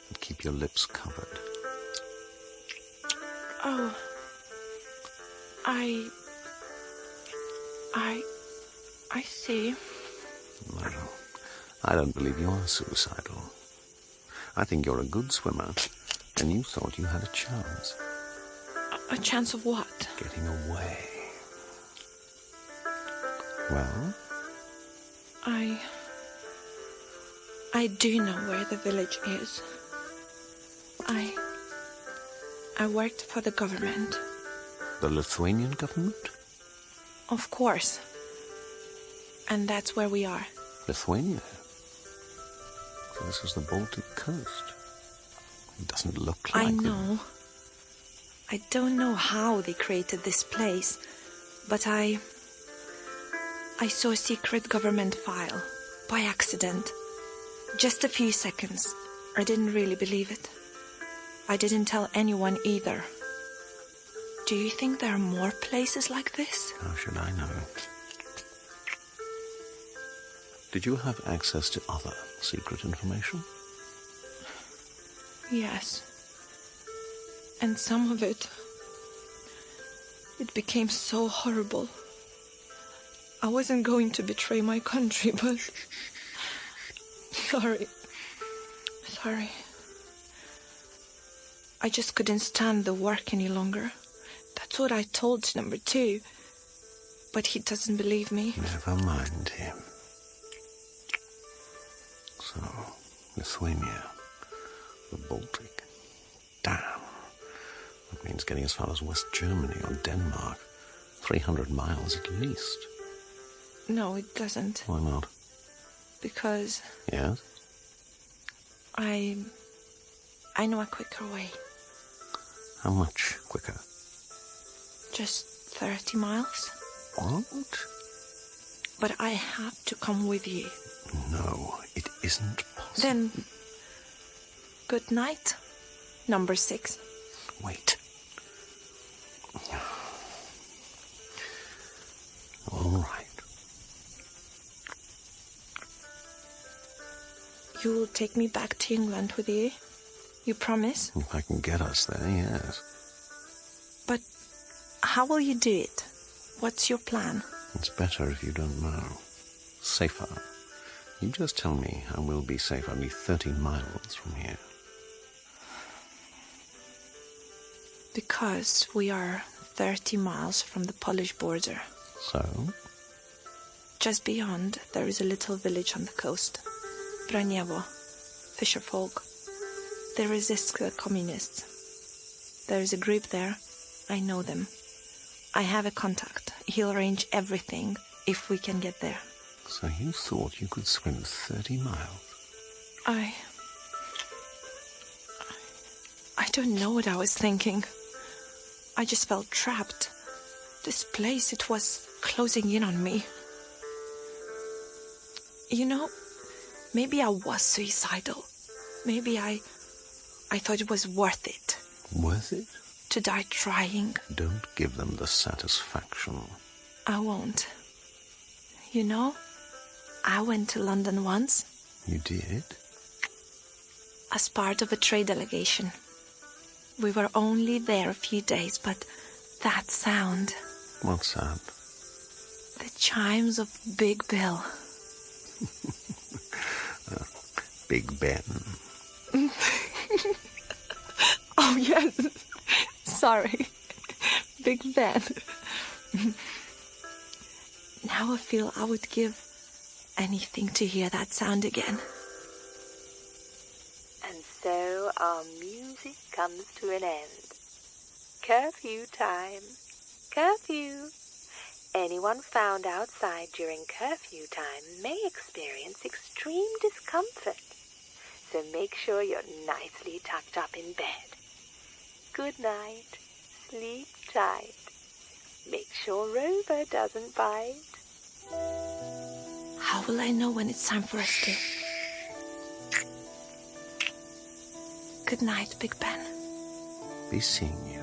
and keep your lips covered. Oh. I see. No, I don't believe you are suicidal. I think you're a good swimmer, and you thought you had a chance. A chance of what? Getting away. Well? I do know where the village is. I worked for the government. The Lithuanian government? Of course. And that's where we are. Lithuania? So this is the Baltic coast. It doesn't look like I know. I don't know how they created this place, but I saw a secret government file by accident. Just a few seconds. I didn't really believe it. I didn't tell anyone either. Do you think there are more places like this? How should I know? Did you have access to other secret information? Yes. And some of it became so horrible. I wasn't going to betray my country, but... Sorry. I just couldn't stand the work any longer. That's what I told number 2. But he doesn't believe me. Never mind him. So, Lithuania, the Baltic. Damn. That means getting as far as West Germany or Denmark. 300 miles at least. No, it doesn't. Why not? Because... Yes? I know a quicker way. How much quicker? Just 30 miles. What? But I have to come with you. No, it isn't possible. Then, good night, number 6. Wait. All right. You will take me back to England with you? You promise? If I can get us there, yes. But how will you do it? What's your plan? It's better if you don't know. Safer. You just tell me how we'll be safe only 30 miles from here. Because we are 30 miles from the Polish border. So? Just beyond, there is a little village on the coast. Braniewo. Fisherfolk. They resist the communists. There is a group there. I know them. I have a contact. He'll arrange everything if we can get there. So you thought you could swim 30 miles? I don't know what I was thinking. I just felt trapped. This place, it was closing in on me. You know, maybe I was suicidal. Maybe I thought it was worth it. Worth it? To die trying. Don't give them the satisfaction. I won't. You know, I went to London once. You did? As part of a trade delegation. We were only there a few days, but that sound... What sound? The chimes of Big Bill. Big Ben. Oh, yes. Sorry. Big Ben. Now I feel I would give anything to hear that sound again. And so our music comes to an end. Curfew time. Curfew. Anyone found outside during curfew time may experience extreme discomfort. So make sure you're nicely tucked up in bed. Good night. Sleep tight. Make sure Rover doesn't bite. How will I know when it's time for us to... Good night, Big Ben. Be seeing you.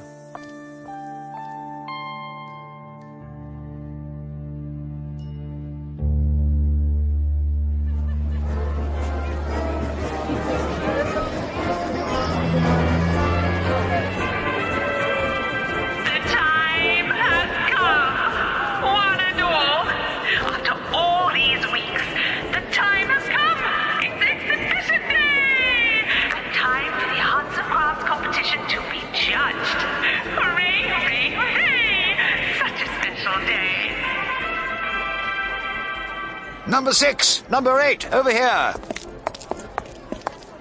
Number 6, number 8, over here.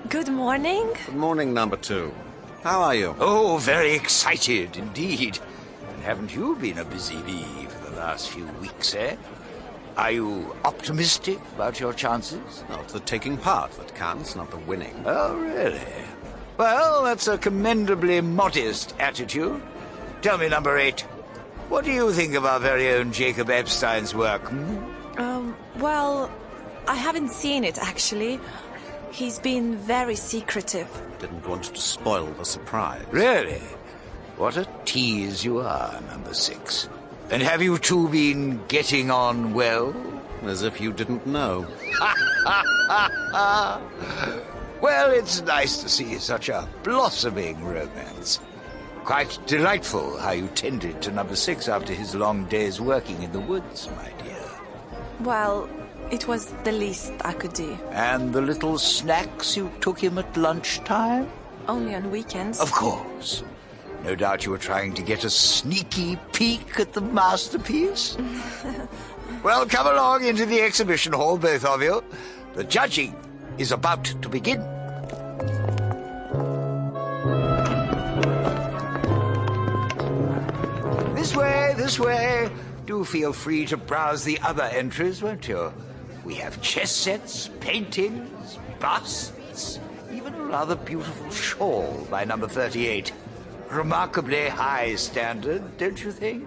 Good morning. Good morning, number 2. How are you? Oh, very excited indeed. And haven't you been a busy bee for the last few weeks, eh? Are you optimistic about your chances? No, it's the taking part that counts, not the winning. Oh, really? Well, that's a commendably modest attitude. Tell me, number 8, what do you think of our very own Jacob Epstein's work? Well, I haven't seen it, actually. He's been very secretive. Didn't want to spoil the surprise. Really? What a tease you are, number 6. And have you two been getting on well? As if you didn't know. Well, it's nice to see such a blossoming romance. Quite delightful how you tended to number 6 after his long day's working in the woods, my dear. Well, it was the least I could do. And the little snacks you took him at lunchtime? Only on weekends. Of course. No doubt you were trying to get a sneaky peek at the masterpiece. Well, come along into the exhibition hall, both of you. The judging is about to begin. This way, this way. Do feel free to browse the other entries, won't you? We have chess sets, paintings, busts, even a rather beautiful shawl by number 38. Remarkably high standard, don't you think?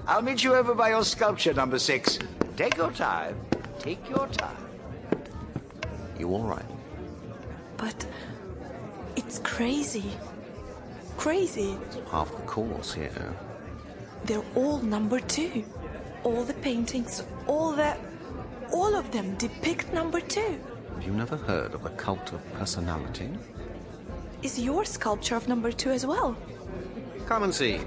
I'll meet you over by your sculpture, number 6. Take your time. Take your time. You all right? But it's crazy. Crazy. Half the course here. They're all number 2. All the paintings, all of them depict number 2. Have you never heard of the cult of personality? Is your sculpture of number 2 as well? Come and see.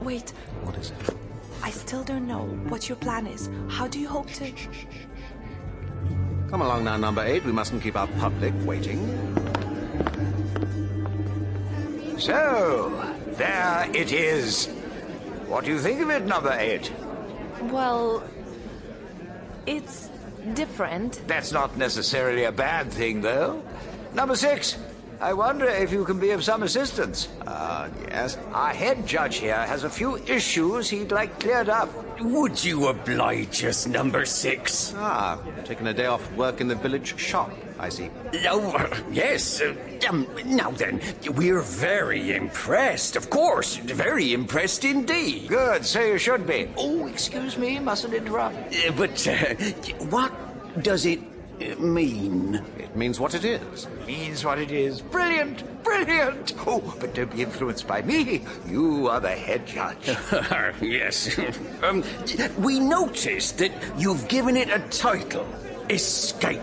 Wait. What is it? I still don't know what your plan is. How do you hope to... Come along now, number 8. We mustn't keep our public waiting. So, there it is. What do you think of it, number 8? Well, it's different. That's not necessarily a bad thing, though. Number 6, I wonder if you can be of some assistance. Yes? Our head judge here has a few issues he'd like cleared up. Would you oblige us, number 6? Taking a day off work in the village shop, I see. Oh, yes. Now then, we're very impressed, of course. Very impressed indeed. Good, so you should be. Oh, excuse me, mustn't interrupt. But what does it mean? It means what it is. Means what it is. Brilliant, brilliant. Oh, but don't be influenced by me. You are the head judge. Yes. We noticed that you've given it a title, Escape.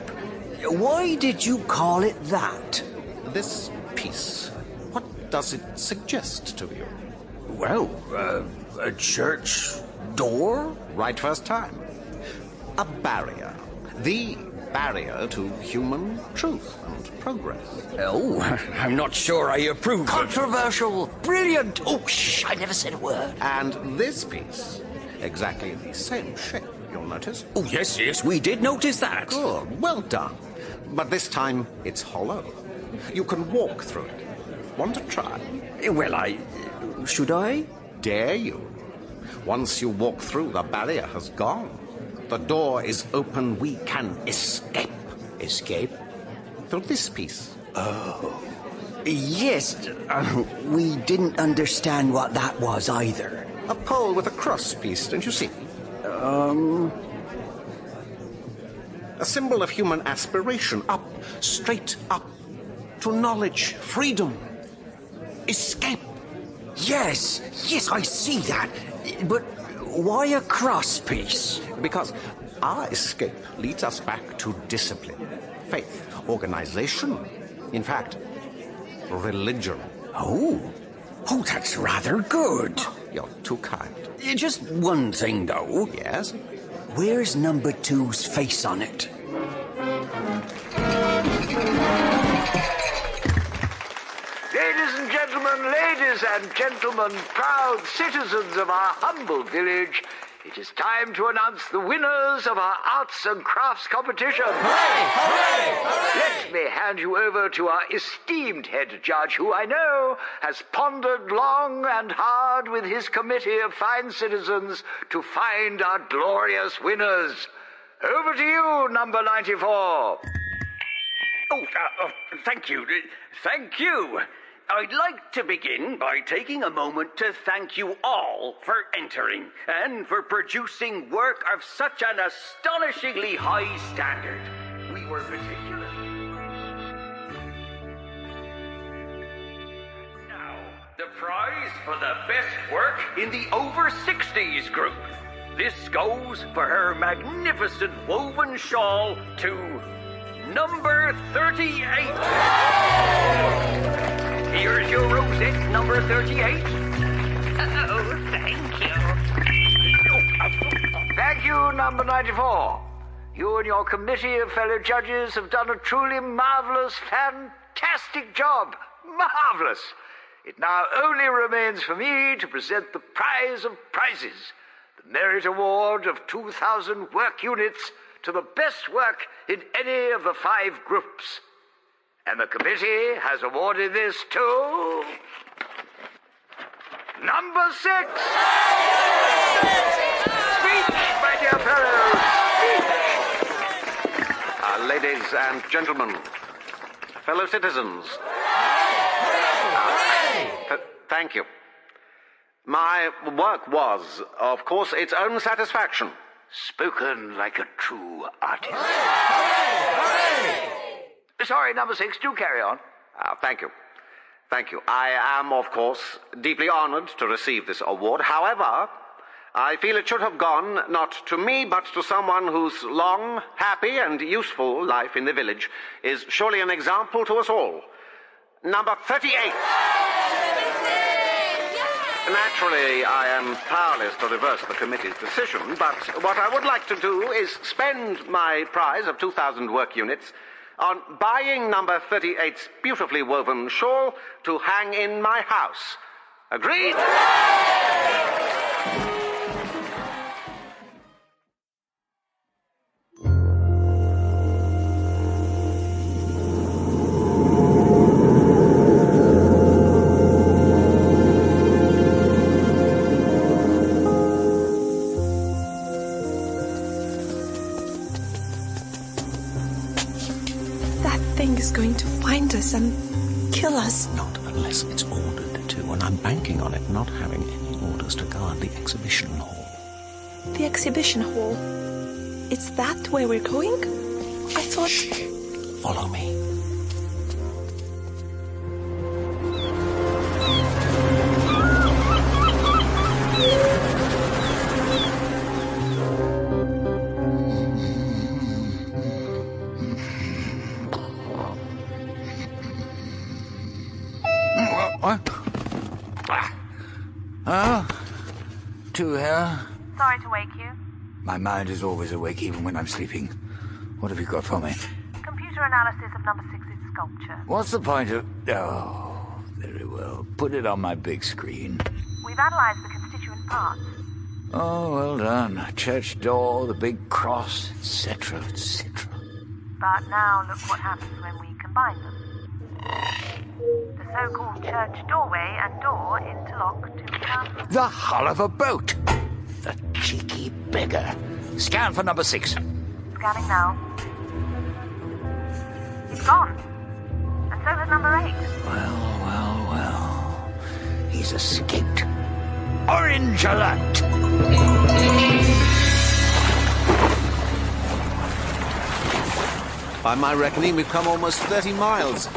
Why did you call it that? This piece, what does it suggest to you? Well, a church door? Right first time. A barrier. The barrier to human truth and progress. Oh, I'm not sure I approve. Controversial. Brilliant. Oh, shh, I never said a word. And this piece, exactly the same shape, you'll notice. Oh, yes, we did notice that. Good, well done. But this time, it's hollow. You can walk through it. Want to try? Well, should I? Dare you? Once you walk through, the barrier has gone. The door is open. We can escape. Escape? Through this piece. Oh. Yes, we didn't understand what that was either. A pole with a cross piece, don't you see? A symbol of human aspiration. Up, straight up. To knowledge, freedom. Escape. Yes, I see that. But why a cross piece? Because our escape leads us back to discipline, faith, organization. In fact, religion. Oh, that's rather good. You're too kind. Just one thing, though. Yes? Where's number 2's face on it? Ladies and gentlemen, proud citizens of our humble village, it is time to announce the winners of our arts and crafts competition. Hooray! Hooray! Hooray! Let me hand you over to our esteemed head judge, who I know has pondered long and hard with his committee of fine citizens to find our glorious winners. Over to you, number 94. Thank you. Thank you. I'd like to begin by taking a moment to thank you all for entering and for producing work of such an astonishingly high standard. We were particular. Now, the prize for the best work in the over 60s group. This goes for her magnificent woven shawl to number 38. Here's your rosette, number 38. Oh, thank you. Thank you, number 94. You and your committee of fellow judges have done a truly marvelous, fantastic job. Marvelous. It now only remains for me to present the prize of prizes, the Merit Award of 2,000 work units to the best work in any of the 5 groups. And the committee has awarded this to number 6. Speech, my dear fellows. Ladies and gentlemen, fellow citizens. Thank you. My work was, of course, its own satisfaction. Spoken like a true artist. Sorry, number 6, do carry on. Thank you. Thank you. I am, of course, deeply honored to receive this award. However, I feel it should have gone not to me, but to someone whose long, happy, and useful life in the village is surely an example to us all. Number 38. Naturally, I am powerless to reverse the committee's decision, but what I would like to do is spend my prize of 2,000 work units on buying number 38's beautifully woven shawl to hang in my house. Agreed? Is going to find us and kill us. Not unless it's ordered to, and I'm banking on it not having any orders to guard the exhibition hall. The exhibition hall? Is that where we're going? I thought... Shh. Follow me. What? Oh, two here. Sorry to wake you. My mind is always awake even when I'm sleeping. What have you got for me? Computer analysis of number 6's sculpture. What's the point of... Oh, very well. Put it on my big screen. We've analyzed the constituent parts. Oh, well done. Church door, the big cross, etc., etc. But now look what happens when we combine them. The so-called church doorway and door interlock to become... The hull of a boat! The cheeky beggar. Scan for number 6. Scanning now. It's gone. And so has number 8. Well. He's escaped. Orange alert! By my reckoning, we've come almost 30 miles.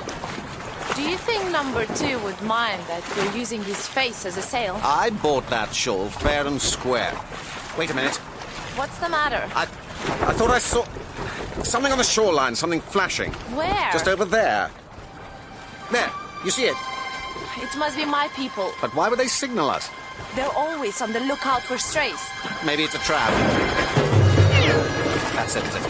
Do you think number 2 would mind that we're using his face as a sail? I bought that shawl fair and square. Wait a minute. What's the matter? I thought I saw something on the shoreline, something flashing. Where? Just over there. There, you see it? It must be my people. But why would they signal us? They're always on the lookout for strays. Maybe it's a trap. That settles it.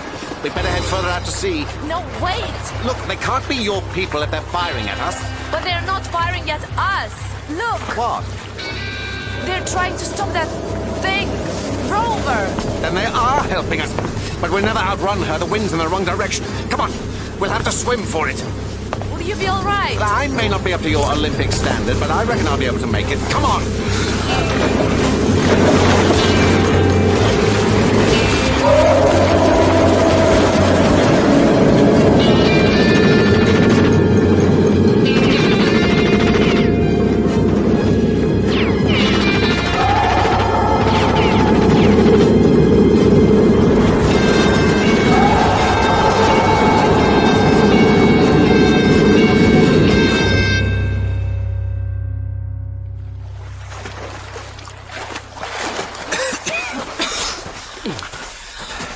We'd better head further out to sea. No, wait! Look, they can't be your people if they're firing at us. But they're not firing at us. Look! What? They're trying to stop that thing. Rover! Then they are helping us. But we'll never outrun her. The wind's in the wrong direction. Come on, we'll have to swim for it. Will you be all right? I may not be up to your Olympic standard, but I reckon I'll be able to make it. Come on!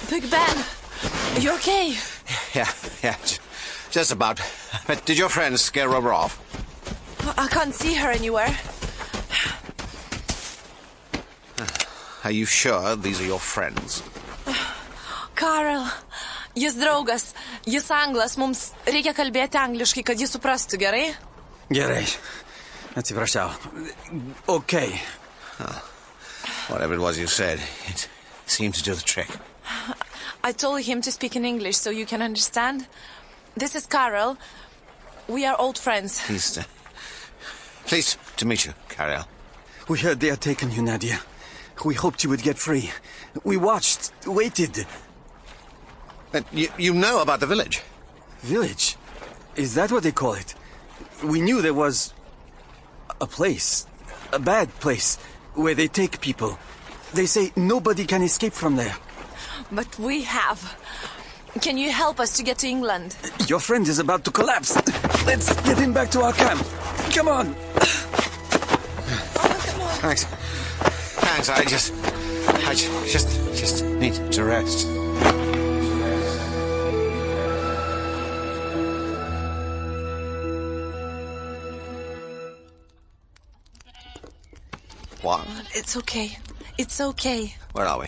Big Ben, you okay? Yeah, just about. But did your friends scare Rover off? I can't see her anywhere. Are you sure these are your friends? Karel, jis draugas, jis anglas, mums reikia kalbėti angliškai, kad jis suprastų, gerai? Gerai. Atsiprašau. Okay. Whatever it was you said, it seemed to do the trick. I told him to speak in English so you can understand. This is Karel. We are old friends. Pleased to meet you, Karel. We heard they had taken you, Nadia. We hoped you would get free. We watched, waited. But you know about the village? Village? Is that what they call it? We knew there was a place, a bad place, where they take people. They say nobody can escape from there. But we have. Can you help us to get to England? Your friend is about to collapse. Let's get him back to our camp. Come on. Come on. Thanks. I just need to rest. What? It's okay. It's okay. Where are we?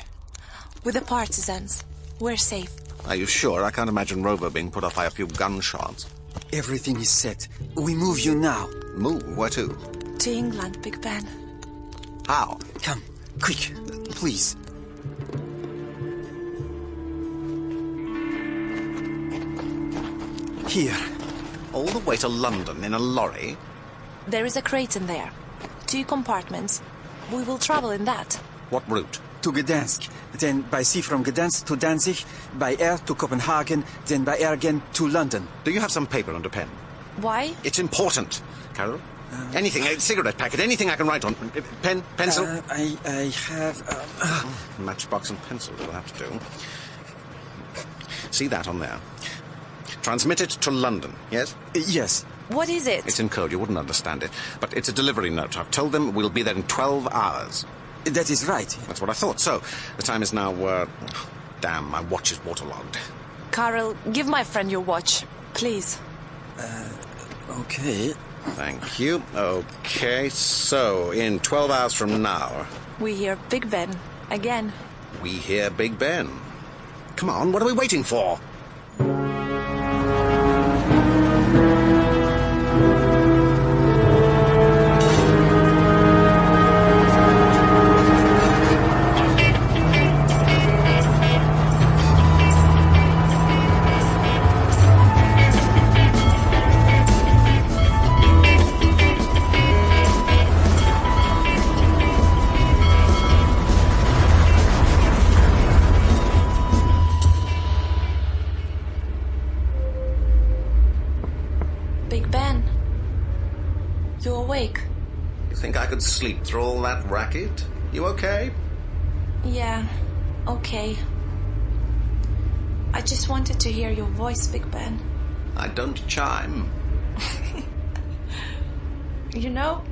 With the partisans. We're safe. Are you sure? I can't imagine Rover being put off by a few gunshots. Everything is set. We move you now. Move? Where to? To England, Big Ben. How? Come, quick, please. Here. All the way to London in a lorry? There is a crate in there. 2 compartments. We will travel in that. What route? To Gdansk, then by sea from Gdansk to Danzig, by air to Copenhagen, then by air again to London. Do you have some paper and a pen? Why? It's important. Carol? Anything, a cigarette packet, anything I can write on. Pen, pencil? I have... Matchbox and pencil will have to do. See that on there? Transmit it to London, yes? Yes. What is it? It's in code, you wouldn't understand it. But it's a delivery note. I've told them we'll be there in 12 hours. That is right. That's what I thought. So, the time is now, damn, my watch is waterlogged. Carol, give my friend your watch, please. Okay. Thank you. Okay, so, in 12 hours from now... We hear Big Ben again. We hear Big Ben. Come on, what are we waiting for? Big Ben. You awake? You think I could sleep through all that racket? You okay? Yeah, okay. I just wanted to hear your voice, Big Ben. I don't chime. You know,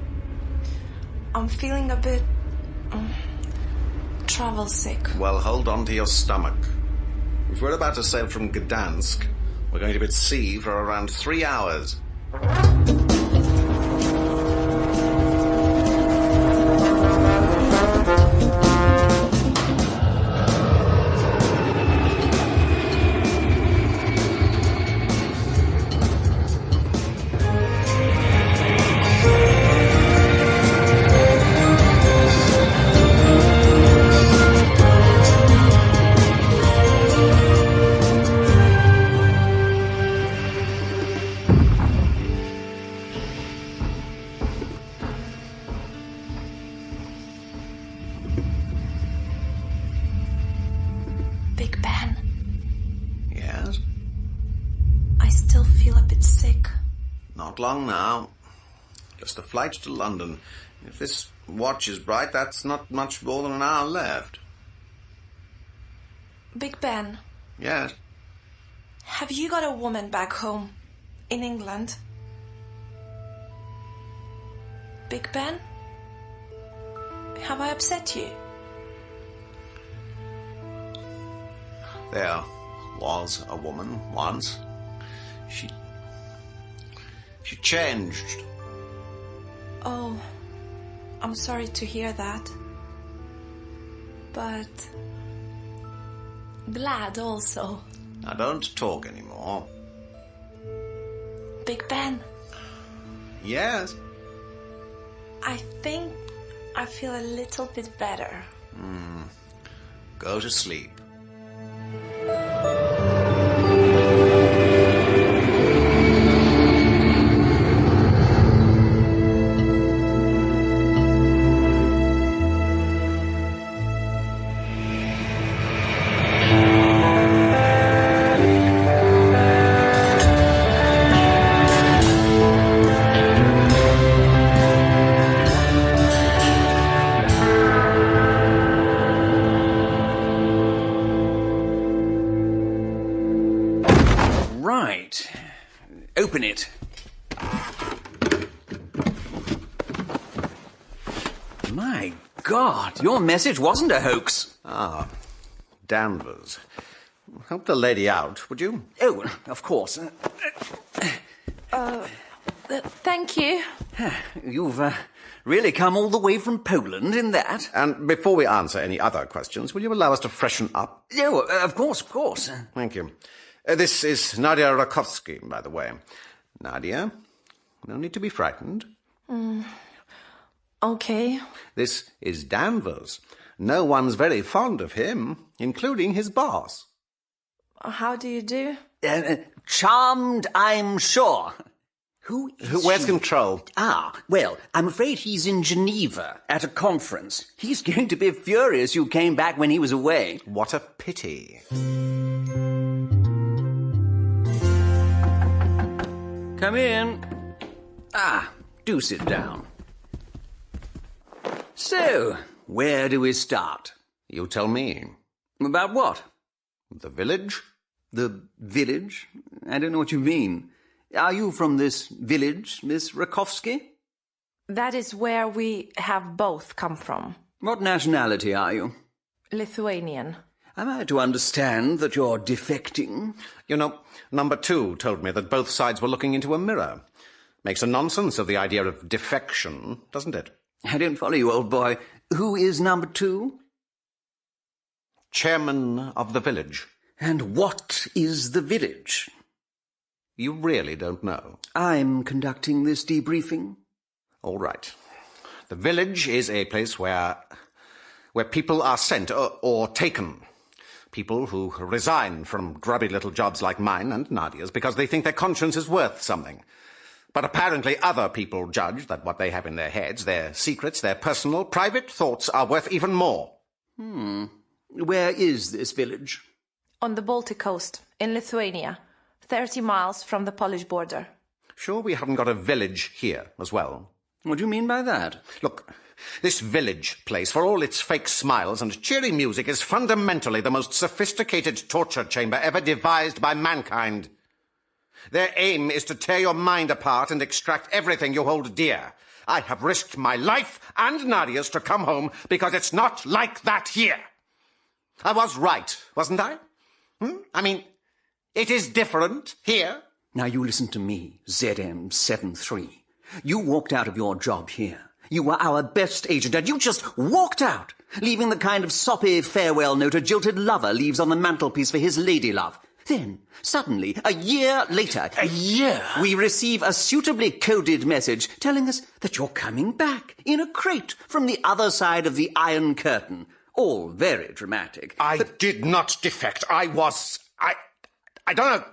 I'm feeling a bit... travel sick. Well, hold on to your stomach. If we're about to sail from Gdansk, we're going to be at sea for around 3 hours. Big Ben. Yes? I still feel a bit sick. Not long now. Just a flight to London. If this watch is right, that's not much more than an hour left. Big Ben, Yes? have you got a woman back home in England? Big Ben? Have I upset you? There was a woman once. She changed. Oh, I'm sorry to hear that. But glad also. Now don't talk anymore. Big Ben, Yes? I think I feel a little bit better. Go to sleep. Right. Open it. My God, your message wasn't a hoax. Ah, Danvers. Help the lady out, would you? Oh, of course. Thank you. You've Really come all the way from Poland in that? And before we answer any other questions, will you allow us to freshen up? Oh, of course, of course. Thank you. This is Nadia Rakovsky, by the way. Nadia, no need to be frightened. Okay. This is Danvers. No one's very fond of him, including his boss. How do you do? Charmed, I'm sure. Where's Control? Well, I'm afraid he's in Geneva at a conference. He's going to be furious you came back when he was away. What a pity. Come in. Do sit down. So, where do we start? You tell me. About what? The village? The village? I don't know what you mean. Are you from this village, Miss Rakovsky? That is where we have both come from. What nationality are you? Lithuanian. Am I to understand that you're defecting? You know, number 2 told me that both sides were looking into a mirror. Makes a nonsense of the idea of defection, doesn't it? I don't follow you, old boy. Who is number 2? Chairman of the village. And what is the village? You really don't know? I'm conducting this debriefing. All right. The village is a place where people are sent or taken. People who resign from grubby little jobs like mine and Nadia's because they think their conscience is worth something. But apparently other people judge that what they have in their heads, their secrets, their personal, private thoughts are worth even more. Where is this village? On the Baltic coast, in Lithuania, 30 miles from the Polish border. Sure we haven't got a village here as well? What do you mean by that? Look, this village place, for all its fake smiles and cheery music, is fundamentally the most sophisticated torture chamber ever devised by mankind. Their aim is to tear your mind apart and extract everything you hold dear. I have risked my life and Nadia's to come home because it's not like that here. I was right, wasn't I? I mean, it is different here. Now you listen to me, ZM73. You walked out of your job here. You were our best agent, and you just walked out, leaving the kind of soppy farewell note a jilted lover leaves on the mantelpiece for his ladylove. Then, suddenly, a year later... A year? We receive a suitably coded message telling us that you're coming back in a crate from the other side of the Iron Curtain. All very dramatic. I did not defect. I don't know...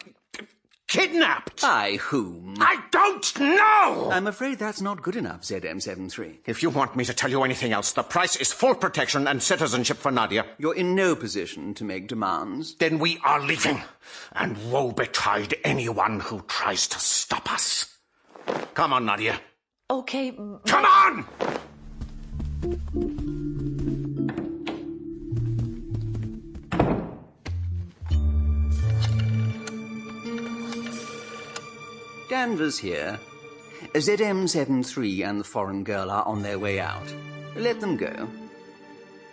kidnapped. By whom? I don't know! I'm afraid that's not good enough, ZM73. If you want me to tell you anything else, the price is full protection and citizenship for Nadia. You're in no position to make demands. Then we are leaving. And woe betide anyone who tries to stop us. Come on, Nadia. Okay, Come on! Danvers here. ZM73 and the foreign girl are on their way out. Let them go.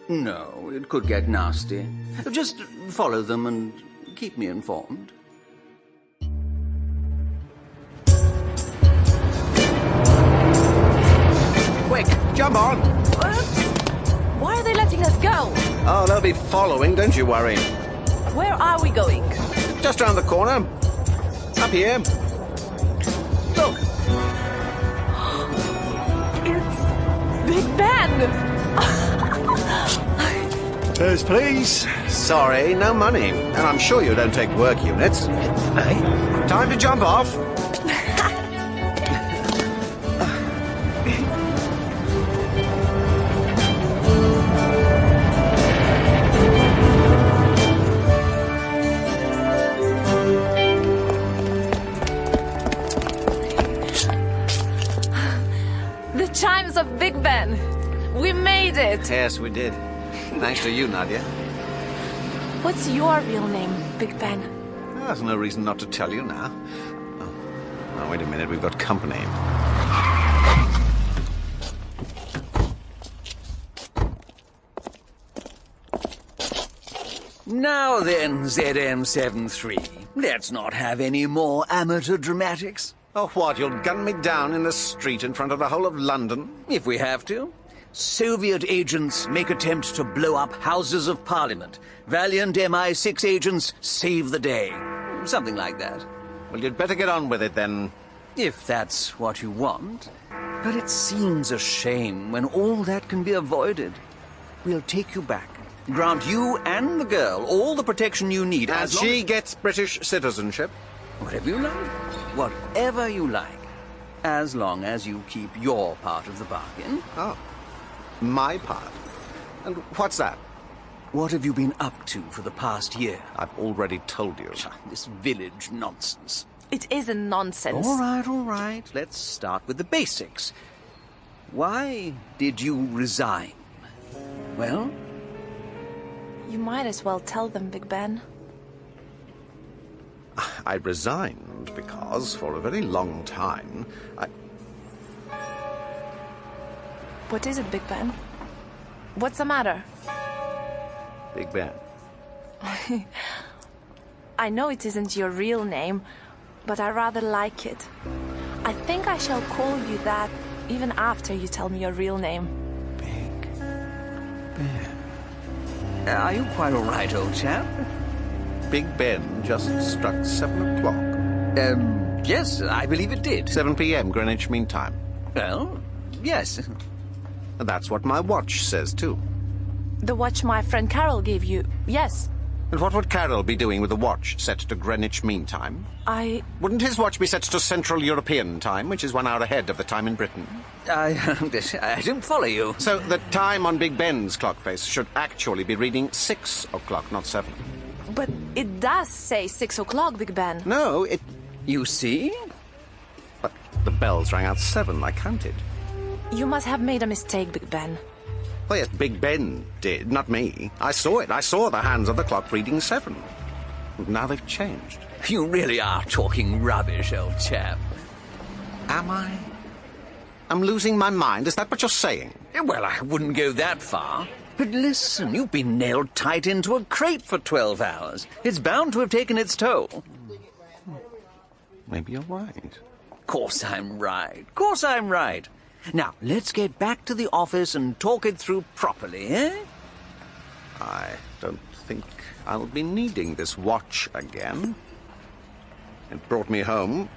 No, it could get nasty. Just follow them and keep me informed. Quick, jump on! Why are they letting us go? Oh, they'll be following, don't you worry. Where are we going? Just round the corner. Up here. Look. It's Big Ben! Yes, please. Sorry, no money. And I'm sure you don't take work units. Hey, time to jump off. The chimes of Big Ben! We made it! Yes, we did. Thanks to you, Nadia. What's your real name, Big Ben? There's no reason not to tell you now. Oh, now, wait a minute, we've got company. Now then, ZM73, let's not have any more amateur dramatics. Oh, what, you'll gun me down in the street in front of the whole of London? If we have to. Soviet agents make attempts to blow up Houses of Parliament. Valiant MI6 agents save the day. Something like that. Well, you'd better get on with it, then. If that's what you want. But it seems a shame when all that can be avoided. We'll take you back. Grant you and the girl all the protection you need. And as long she as... gets British citizenship? Whatever you like. Whatever you like. As long as you keep your part of the bargain. Oh. My part? And what's that? What have you been up to for the past year? I've already told you. This village nonsense. It isn't nonsense. All right. Let's start with the basics. Why did you resign? Well? You might as well tell them, Big Ben. I resigned because, for a very long time, What is it, Big Ben? What's the matter? Big Ben. I know it isn't your real name, but I rather like it. I think I shall call you that even after you tell me your real name. Big Ben. Are you quite all right, old chap? Big Ben just struck 7 o'clock. Yes, I believe it did. 7 p.m. Greenwich Mean Time. Well, yes. That's what my watch says, too. The watch my friend Carol gave you, yes. And what would Carol be doing with a watch set to Greenwich Mean Time? Wouldn't his watch be set to Central European Time, which is 1 hour ahead of the time in Britain? I don't follow you. So the time on Big Ben's clock face should actually be reading 6 o'clock, not 7. But it does say 6 o'clock, Big Ben. No, it... You see? But the bells rang out 7, I counted. You must have made a mistake, Big Ben. Well, yes, Big Ben did, not me. I saw it. I saw the hands of the clock reading 7. Now they've changed. You really are talking rubbish, old chap. Am I? I'm losing my mind. Is that what you're saying? Well, I wouldn't go that far. But listen, you've been nailed tight into a crate for 12 hours. It's bound to have taken its toll. Maybe you're right. Course I'm right. Now, let's get back to the office and talk it through properly, eh? I don't think I'll be needing this watch again. It brought me home.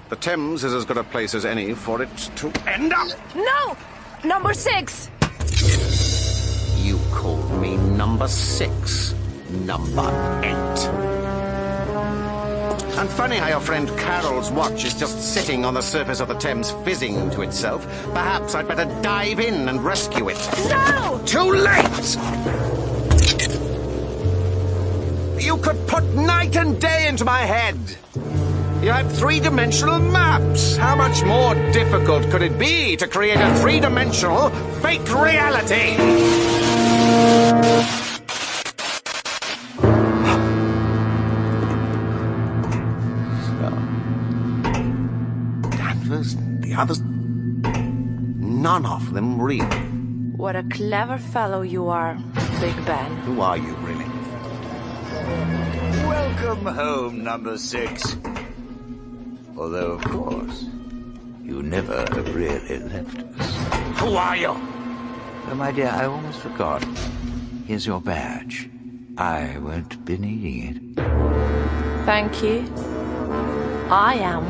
The Thames is as good a place as any for it to end up. No! Number 6! You called me number 6. Number 8. And funny how your friend Carol's watch is just sitting on the surface of the Thames, fizzing to itself. Perhaps I'd better dive in and rescue it. No! Too late! You could put night and day into my head. You had 3-dimensional maps. How much more difficult could it be to create a 3-dimensional fake reality? The others, none of them real. What a clever fellow you are, Big Ben. Who are you, really? Welcome home, number 6. Although, of course, you never really left us. Who are you? Oh, my dear, I almost forgot. Here's your badge. I won't be needing it. Thank you. I am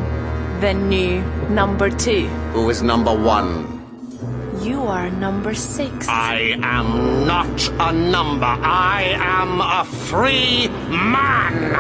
the new number 2. Who is number 1? You are number 6. I am not a number. I am a free man.